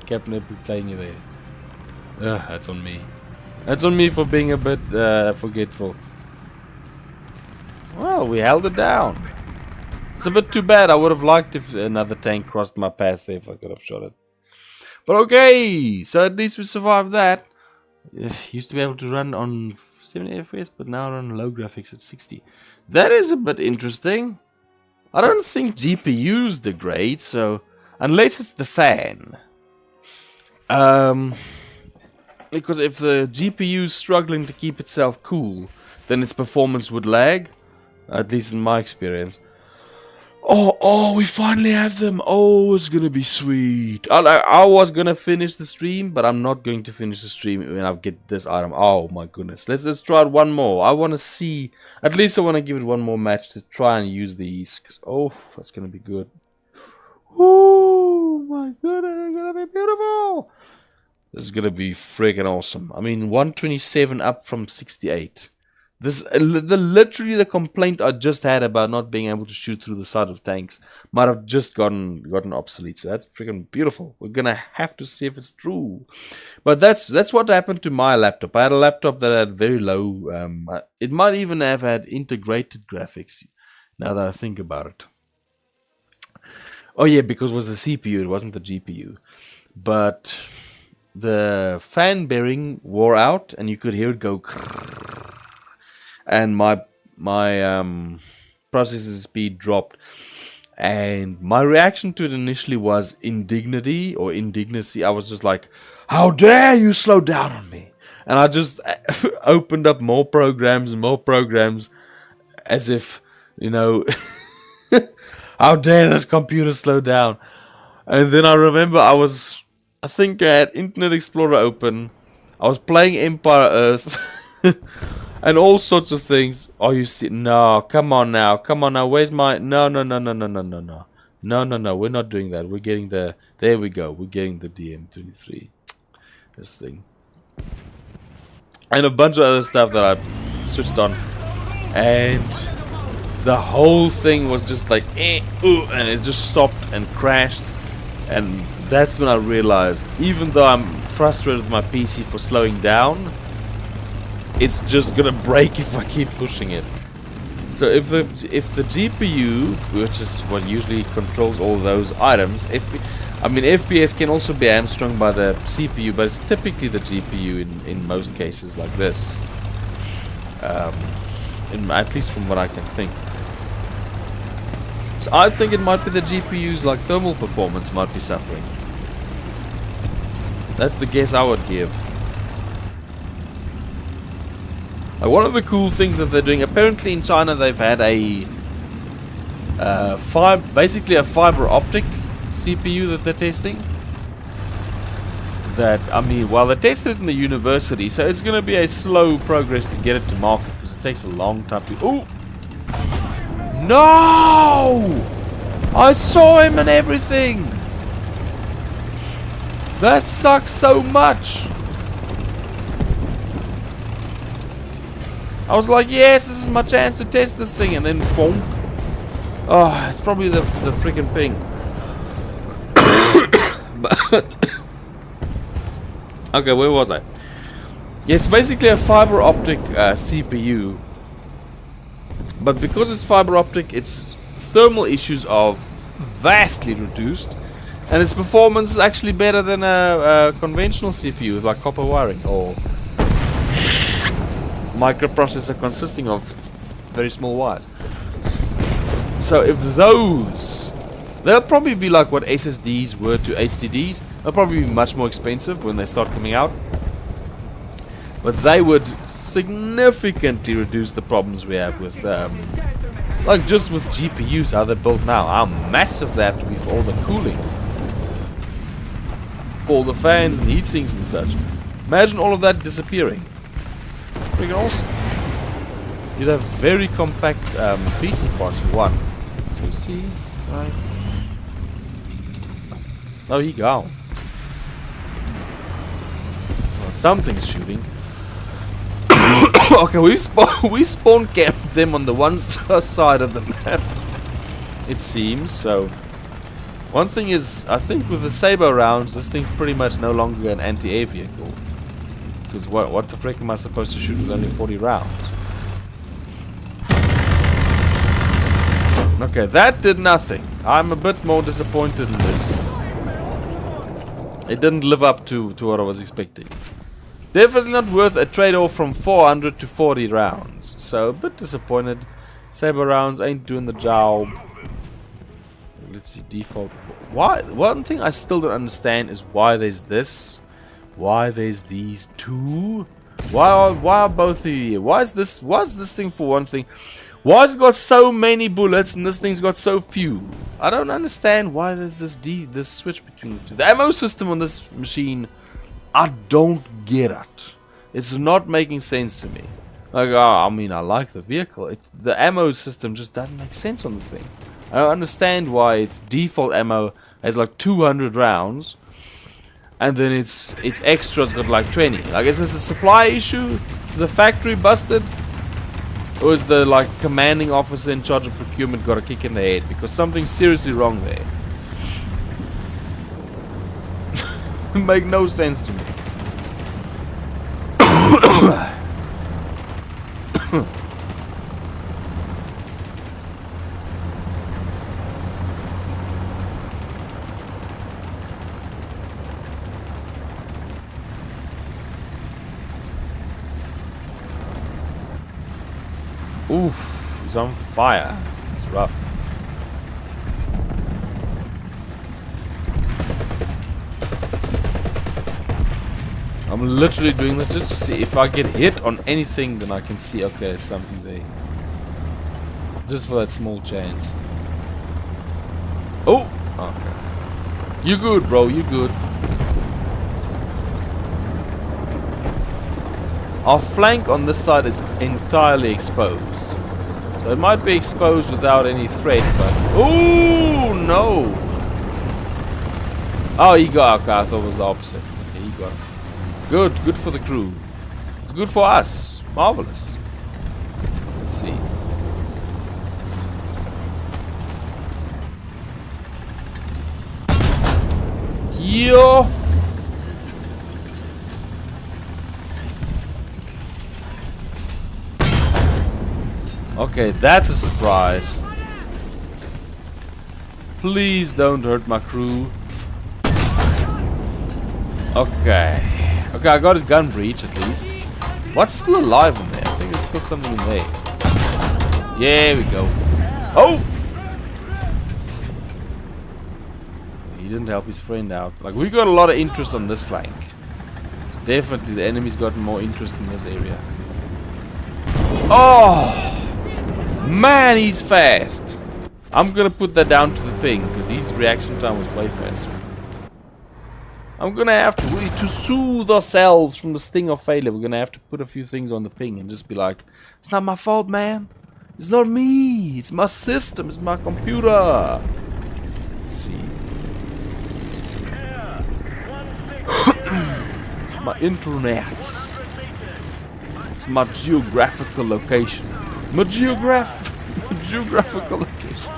Captain Epic playing you there. That's on me. That's on me for being a bit forgetful. Well, we held it down. It's a bit too bad. I would have liked if another tank crossed my path there if I could have shot it. But okay, so at least we survived that. Used to be able to run on 70 FPS, but now on low graphics at 60. That is a bit interesting. I don't think GPUs degrade, so unless it's the fan. Because if the GPU is struggling to keep itself cool, then its performance would lag. At least in my experience. Oh, we finally have them. Oh, it's gonna be sweet. I was gonna finish the stream, but I'm not going to finish the stream when I get this item. Oh my goodness. Let's try it one more. I want to see. At least I want to give it one more match to try and use these. Cause, oh, that's gonna be good. Oh my goodness, it's gonna be beautiful. This is gonna be freaking awesome. I mean, 127 up from 68. This literally the complaint I just had about not being able to shoot through the side of tanks might have just gotten obsolete. So that's freaking beautiful. We're gonna have to see if it's true. But that's what happened to my laptop. I had a laptop that had very low. It might even have had integrated graphics. Now that I think about it. Oh yeah, because it was the CPU. It wasn't the GPU. But the fan bearing wore out, and you could hear it go. And my processor speed dropped, and my reaction to it initially was indignity or indignancy. I was just like, how dare you slow down on me? And I just opened up more programs and more programs as if, you know, how dare this computer slow down? And then I remember I think I had Internet Explorer open. I was playing Empire Earth. And all sorts of things. Oh, you see? No, come on now. Where's my... No. We're not doing that. We're getting the... There we go. We're getting the DM23. This thing. And a bunch of other stuff that I switched on. And the whole thing was just like... and it just stopped and crashed. And that's when I realized, even though I'm frustrated with my PC for slowing down, it's just gonna break if I keep pushing it. So if the GPU, which is what usually controls all those items, FPS can also be hamstrung by the CPU, but it's typically the GPU in most cases like this. At least from what I can think. So I think it might be the GPUs, like thermal performance, might be suffering. That's the guess I would give. One of the cool things that they're doing, apparently in China they've had a basically a fiber optic CPU that they're testing. That, I mean, well, they tested it in the university, so it's going to be a slow progress to get it to market because it takes a long time to. Oh! No! I saw him and everything! That sucks so much! I was like, yes, this is my chance to test this thing, and then bonk. Oh, it's probably the freaking ping. But okay, where was I? Yes, basically a fiber optic CPU. But because it's fiber optic, its thermal issues are vastly reduced, and its performance is actually better than a conventional CPU with like copper wiring or microprocessor consisting of very small wires. So if those, they'll probably be like what SSDs were to HDDs. They'll probably be much more expensive when they start coming out, but they would significantly reduce the problems we have with like just with GPUs, how they're built now, how massive they have to be for all the cooling, for all the fans and heat sinks and such. Imagine all of that disappearing. It's freaking awesome. You'd have very compact PC parts for one. You see? Right. Oh, he gone. Well, something's shooting. Okay, we spawn camped them on the one side of the map, it seems. So one thing is, I think with the Saber rounds, this thing's pretty much no longer an anti-air vehicle. Because what the frick am I supposed to shoot with only 40 rounds? Okay, that did nothing. I'm a bit more disappointed in this. It didn't live up to what I was expecting. Definitely not worth a trade-off from 400 to 40 rounds. So, a bit disappointed. Saber rounds ain't doing the job. Let's see, default. Why? One thing I still don't understand is why there's this. Why there's these two. Why are both of you here? Why is this thing for one thing? Why has it got so many bullets and this thing's got so few? I don't understand why there's this switch between the two. The ammo system on this machine, I don't get it. It's not making sense to me. Like, I mean, I like the vehicle. The ammo system just doesn't make sense on the thing. I don't understand why its default ammo has like 200 rounds, and then its extras got like 20. Like, is this a supply issue? Is the factory busted? Or is the like commanding officer in charge of procurement got a kick in the head? Because something's seriously wrong there. It makes no sense to me. Oof, he's on fire. It's rough. I'm literally doing this just to see if I get hit on anything, then I can see, okay, there's something there. Just for that small chance. Oh! Okay. You good, bro, you good. Our flank on this side is entirely exposed. So it might be exposed without any threat, but... Oh no! Oh, he got... Okay, I thought it was the opposite. Okay, he got... Good, good for the crew. It's good for us. Marvelous. Let's see. Yo! Okay, that's a surprise. Please don't hurt my crew. Okay. Okay, I got his gun breach at least. What's still alive in there? I think there's still something in there. Yeah, we go. Oh! He didn't help his friend out. Like, we got a lot of interest on this flank. Definitely the enemy's gotten more interest in this area. Oh! Man, he's fast. I'm gonna put that down to the ping because his reaction time was way faster. I'm gonna have to soothe ourselves from the sting of failure. We're gonna have to put a few things on the ping and just be like, it's not my fault, man. It's not me. It's my system. It's my computer. Let's see. It's my internet. It's my geographical location. My geographical location.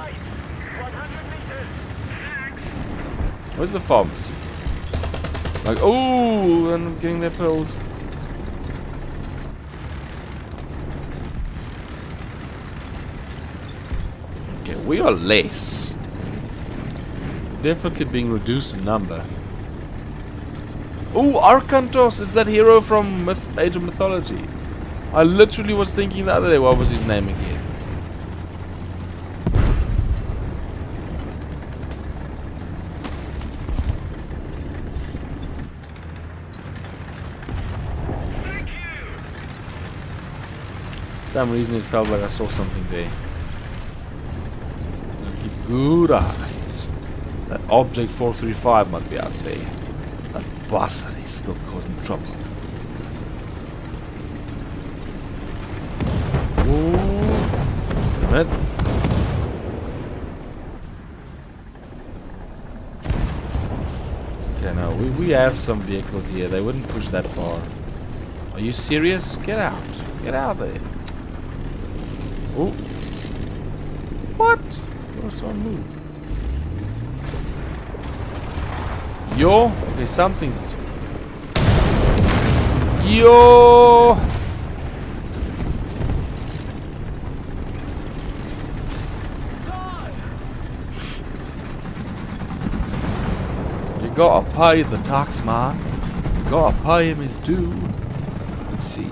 Where's the pharmacy? Like, oh, and I'm getting their pills. Okay, we are less. Definitely being reduced in number. Oh, Arkantos is that hero from Age of Mythology. I literally was thinking the other day, what was his name again? For some reason it felt like I saw something there. Keep good eyes. That object 435 might be out there. That bastard is still causing trouble. Whoa. Damn it. Okay, now we have some vehicles here. They wouldn't push that far. Are you serious? Get out. Get out there. Oh. What? What's on move? Yo. Okay, something's. Yo. You gotta pay the tax man. You gotta pay him his due. Let's see.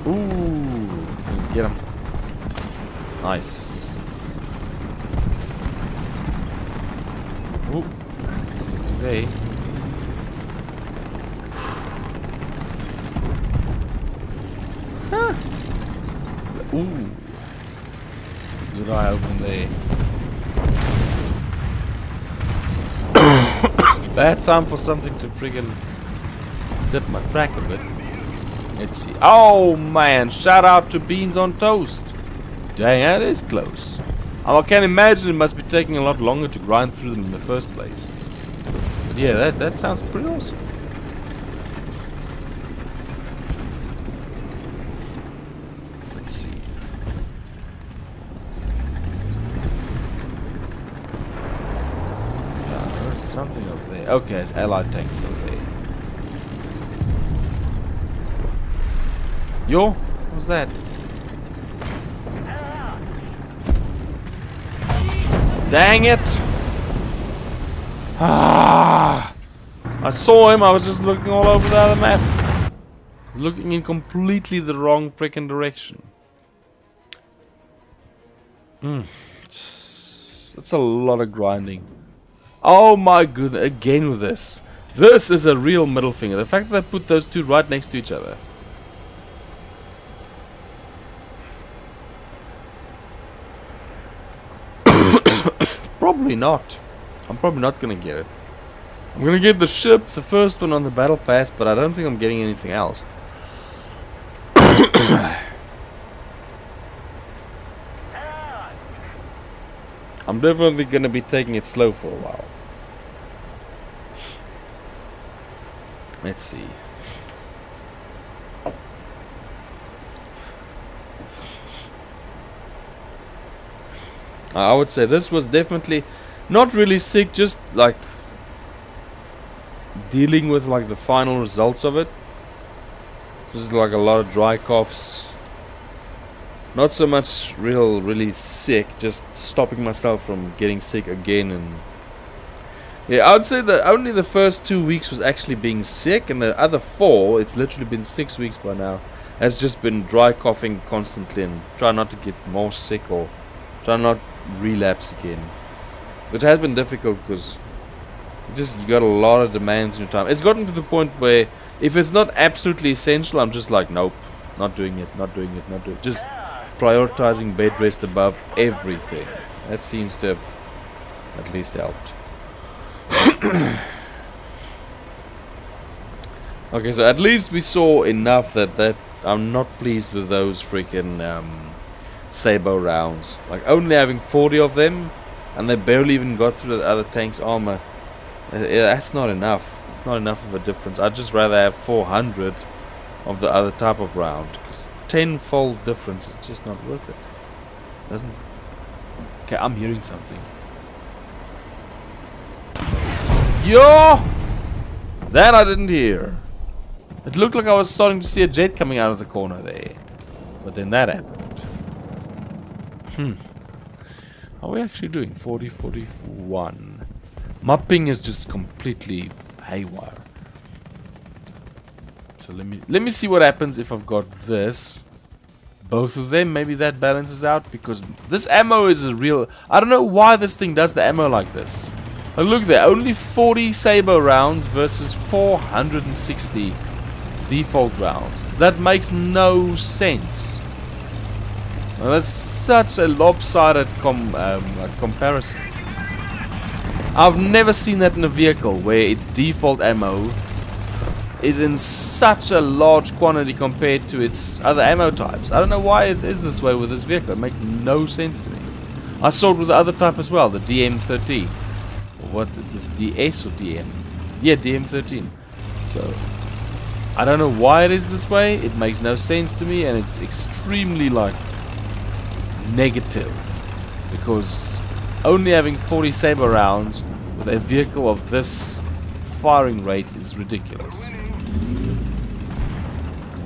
Ooh, get him. Nice. Ooh, let's see if they. Huh. Ooh. Good eye open there. Bad time for something to friggin' dip my track a bit. Let's see. Oh man, shout out to Beans on Toast. Dang, that is close. I can imagine it must be taking a lot longer to grind through them in the first place. But yeah, that sounds pretty awesome. Let's see. There's something over there. Okay, it's allied tanks over there. Yo, what was that? Dang it! Ah! I saw him, I was just looking all over the other map. Looking in completely the wrong freaking direction. That's a lot of grinding. Oh my goodness, again with this. This is a real middle finger. The fact that I put those two right next to each other. Probably not. I'm probably not gonna get it. I'm gonna get the ship, the first one on the battle pass, but I don't think I'm getting anything else. I'm definitely gonna be taking it slow for a while. Let's see. I would say this was definitely not really sick, just like dealing with like the final results of it. Just like a lot of dry coughs. Not so much really sick, just stopping myself from getting sick again. And yeah, I would say that only the first 2 weeks was actually being sick, and the other 4, it's literally been 6 weeks by now, has just been dry coughing constantly and try not to get more sick or try not relapse again, which has been difficult because you got a lot of demands in your time. It's gotten to the point where if it's not absolutely essential, I'm just like, nope, not doing it, just prioritizing bed rest above everything. That seems to have at least helped. Okay, so at least we saw enough that I'm not pleased with those freaking Sabo rounds. Like only having 40 of them, and they barely even got through the other tank's armor. That's not enough. It's not enough of a difference. I'd just rather have 400 of the other type of round, because 10-fold difference is just not worth it. Doesn't? Okay, I'm hearing something. Yo! That I didn't hear. It looked like I was starting to see a jet coming out of the corner there. But then that happened. How are we actually doing? 40, 41. My ping is just completely haywire. So let me see what happens if I've got this. Both of them, maybe that balances out, because this ammo is a real... I don't know why this thing does the ammo like this. Oh, look there, only 40 Sabo rounds versus 460 default rounds. That makes no sense. Well, that's such a lopsided comparison. I've never seen that in a vehicle where its default ammo is in such a large quantity compared to its other ammo types. I don't know why it is this way with this vehicle. It makes no sense to me. I saw it with the other type as well, the DM13. What is this, DS or DM? Yeah, DM13. So, I don't know why it is this way. It makes no sense to me, and it's extremely, like, negative. Because only having 40 saber rounds with a vehicle of this firing rate is ridiculous.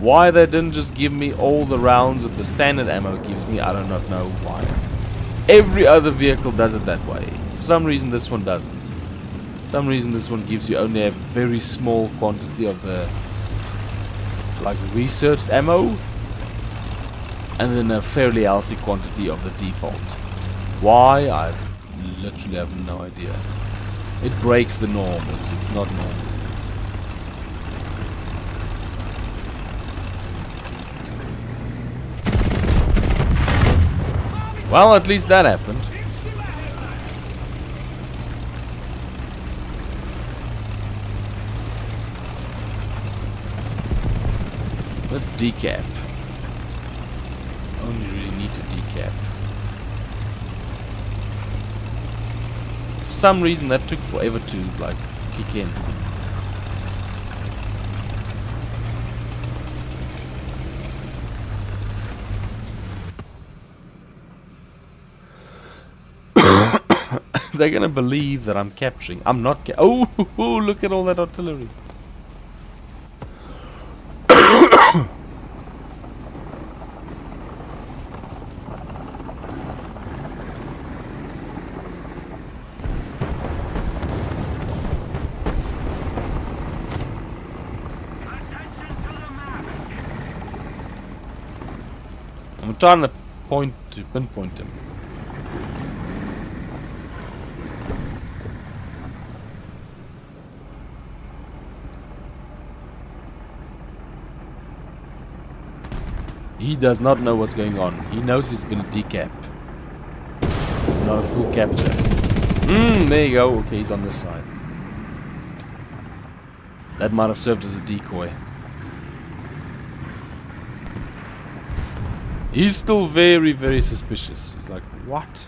Why they didn't just give me all the rounds that the standard ammo gives me, I do not know why. Every other vehicle does it that way. For some reason this one doesn't. For some reason this one gives you only a very small quantity of the like researched ammo, and then a fairly healthy quantity of the default. Why? I literally have no idea. It breaks the norm. It's not normal. Well, at least that happened. Let's decap. Only really need to decap. For some reason that took forever to like kick in. They're gonna believe that I'm capturing. I'm not oh, look at all that artillery. I'm trying to pinpoint him. He does not know what's going on. He knows it's been a decap. Not a full capture. There you go. Okay, he's on this side. That might have served as a decoy. He's still very, very suspicious. He's like, what?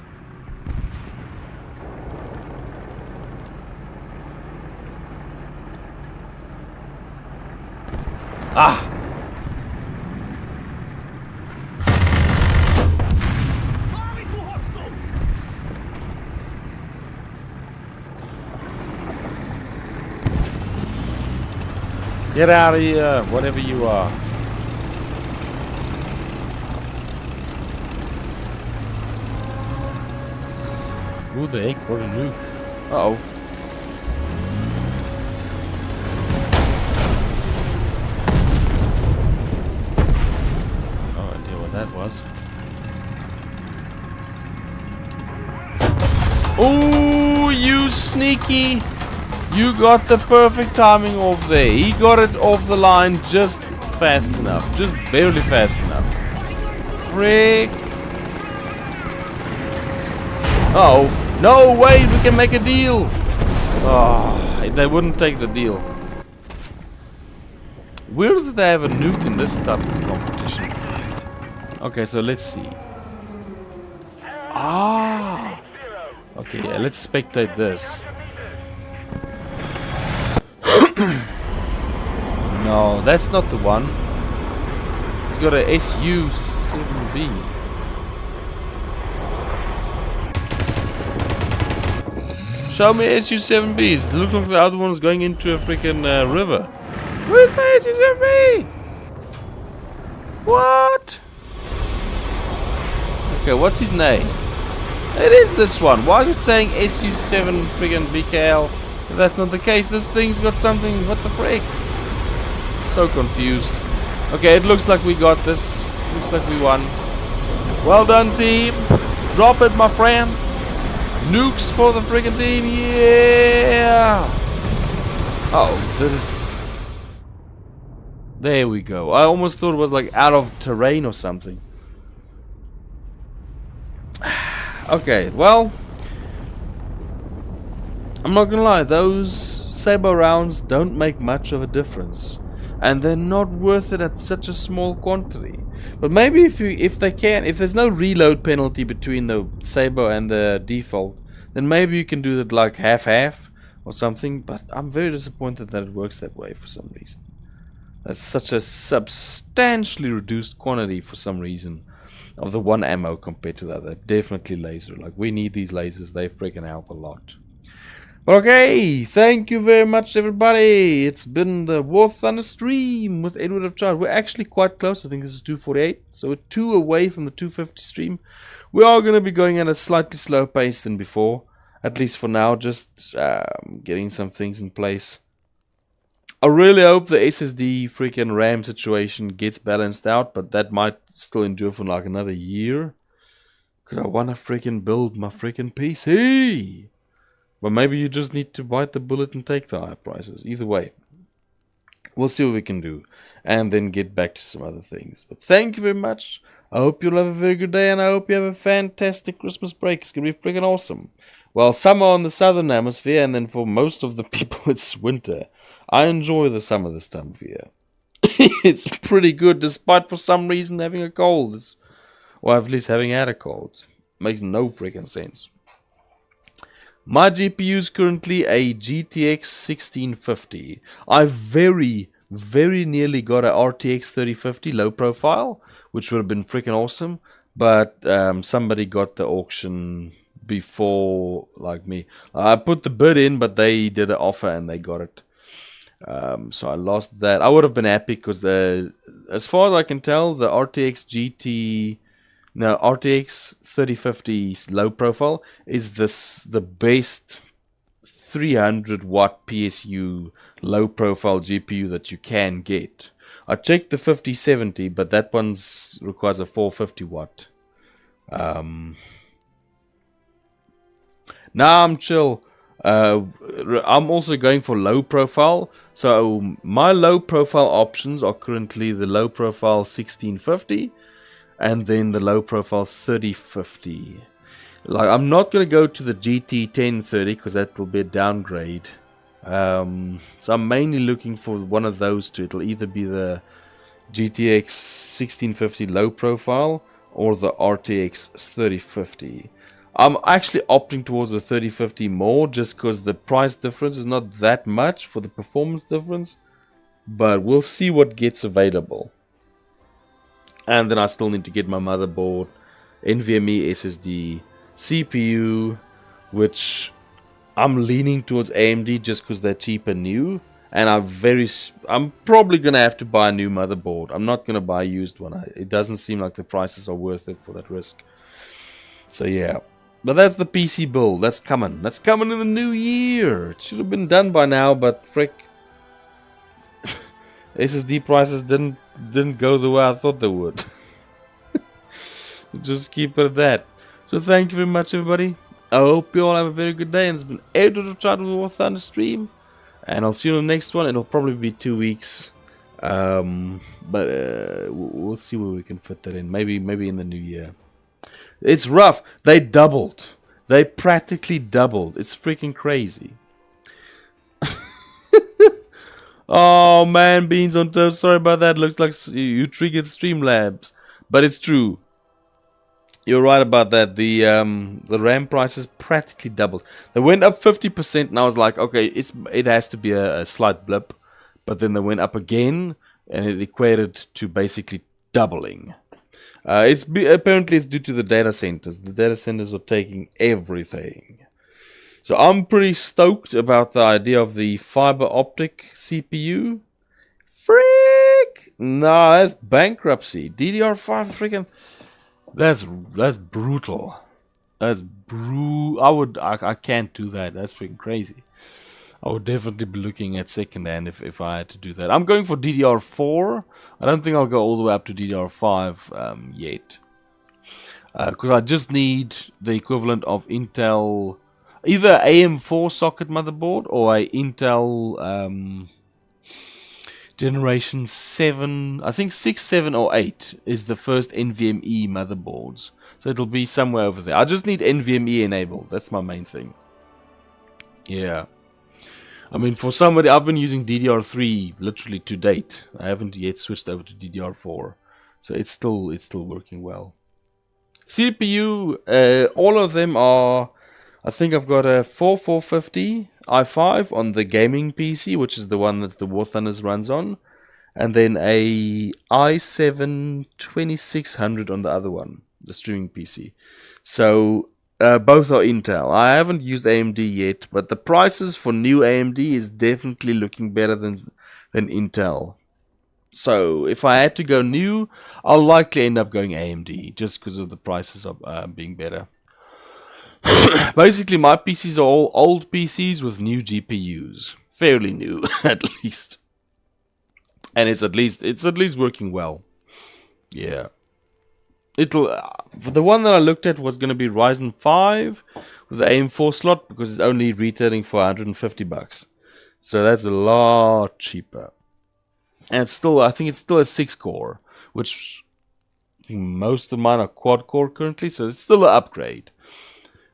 Ah! Get out of here, whatever you are. Who the heck brought a nuke? Uh-oh. No idea what that was. Oh, you sneaky! You got the perfect timing off there. He got it off the line just fast enough. Just barely fast enough. frick? Oh, no, wait, we can make a deal. Oh, they wouldn't take the deal. Where do they have a nuke in this type of competition? Okay, so let's see. Ah. Okay, yeah, let's spectate this. No, that's not the one. It's got a SU-7B. Show me SU-7Bs. It looks like the other one's going into a freaking river. Where's my SU-7B? What? Okay, what's his name? It is this one. Why is it saying SU-7 friggin' BKL? If that's not the case, this thing's got something. What the frick? So confused. Okay, it looks like we got this. Looks like we won. Well done, team. Drop it, my friend. Nukes for the friggin' team. Yeah. Oh, did it? There we go. I almost thought it was like out of terrain or something. Okay, well, I'm not gonna lie, those saber rounds don't make much of a difference, and they're not worth it at such a small quantity. But maybe if there's no reload penalty between the saber and the default, then maybe you can do that like half-half or something. But I'm very disappointed that it works that way for some reason. That's such a substantially reduced quantity for some reason of the one ammo compared to the other. Definitely laser. Like, we need these lasers. They freaking help a lot. Okay, thank you very much, everybody. It's been the warthunder stream with Edward of Child. We're actually quite close. I think this is 248, so we're 2 away from the 250 stream. We are going to be going at a slightly slower pace than before, at least for now, just getting some things in place. I really hope the SSD freaking RAM situation gets balanced out, but that might still endure for like another year. Because I want to freaking build my freaking PC. But maybe you just need to bite the bullet and take the higher prices. Either way, we'll see what we can do. And then get back to some other things. But thank you very much. I hope you'll have a very good day. And I hope you have a fantastic Christmas break. It's going to be freaking awesome. Well, summer on the southern hemisphere. And then for most of the people, it's winter. I enjoy the summer this time of year. It's pretty good, despite for some reason having a cold. Or at least having had a cold. Makes no freaking sense. My GPU is currently a GTX 1650. I very nearly got a RTX 3050 low profile, which would have been freaking awesome. But somebody got the auction before, like me. I put the bid in, but they did an offer and they got it. So I lost that. I would have been happy because as far as I can tell, the RTX 3050 low profile is the best 300 watt PSU low profile GPU that you can get. I checked the 5070, but that one's requires a 450 watt. Nah, I'm chill. I'm also going for low profile. So my low profile options are currently the low profile 1650 and then the low profile 3050. Like, I'm not going to go to the GT 1030 because that will be a downgrade. So I'm mainly looking for one of those two. It'll either be the GTX 1650 low profile or the RTX 3050. I'm actually opting towards the 3050 more just because the price difference is not that much for the performance difference. But we'll see what gets available. And then I still need to get my motherboard, NVMe SSD, CPU, which I'm leaning towards AMD just because they're cheap and new. And I'm probably going to have to buy a new motherboard. I'm not going to buy a used one. It doesn't seem like the prices are worth it for that risk. So yeah. But that's the PC build. That's coming. That's coming in the new year. It should have been done by now, but frick. SSD prices didn't go the way I thought they would. Just keep it at that. So thank you very much, everybody. I hope you all have a very good day. And it's been Edward of Child with warthunder stream. And I'll see you on the next one. It'll probably be 2 weeks. But we'll see where we can fit that in. Maybe in the new year. It's rough. They doubled. They practically doubled. It's freaking crazy. Oh man, beans on toast. Sorry about that. Looks like you triggered Streamlabs, but it's true. You're right about that. The RAM prices practically doubled. They went up 50%, and I was like, okay, it has to be a slight blip, but then they went up again, and it equated to basically doubling. Apparently it's due to the data centers. The data centers are taking everything. So I'm pretty stoked about the idea of the fiber optic CPU. Frick! No, that's bankruptcy. DDR5 freaking... That's brutal. That's I can't do that. That's freaking crazy. I would definitely be looking at secondhand if I had to do that. I'm going for DDR4. I don't think I'll go all the way up to DDR5 yet. Because I just need the equivalent of Intel, either AM4 socket motherboard or a Intel Generation 7, I think 6, 7 or 8 is the first NVMe motherboards. So it'll be somewhere over there. I just need NVMe enabled. That's my main thing. Yeah. I mean, for somebody, I've been using DDR3 literally to date. I haven't yet switched over to DDR4. So it's still working well. CPU, all of them are, I think I've got a 4450 i5 on the gaming PC, which is the one that the warthunder runs on. And then a i7 2600 on the other one, the streaming PC. So both are Intel. I haven't used AMD yet, but the prices for new AMD is definitely looking better than Intel. So if I had to go new, I'll likely end up going AMD just because of the prices of being better. Basically, my PCs are all old PCs with new GPUs, fairly new at least, and it's at least working well. Yeah. The one that I looked at was going to be Ryzen 5 with the AM4 slot because it's only retailing for $150. So that's a lot cheaper. And I think it's still a 6-core, which I think most of mine are quad-core currently, so it's still an upgrade.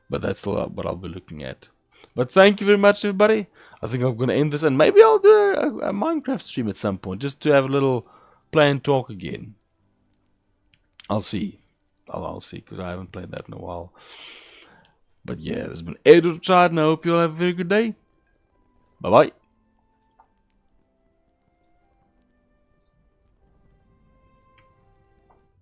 But that's still what I'll be looking at. But thank you very much, everybody. I think I'm going to end this, and maybe I'll do a Minecraft stream at some point, just to have a little play and talk again. I'll see. I'll see, because I haven't played that in a while. But yeah, this has been Edward Child, and I hope you all have a very good day. Bye-bye.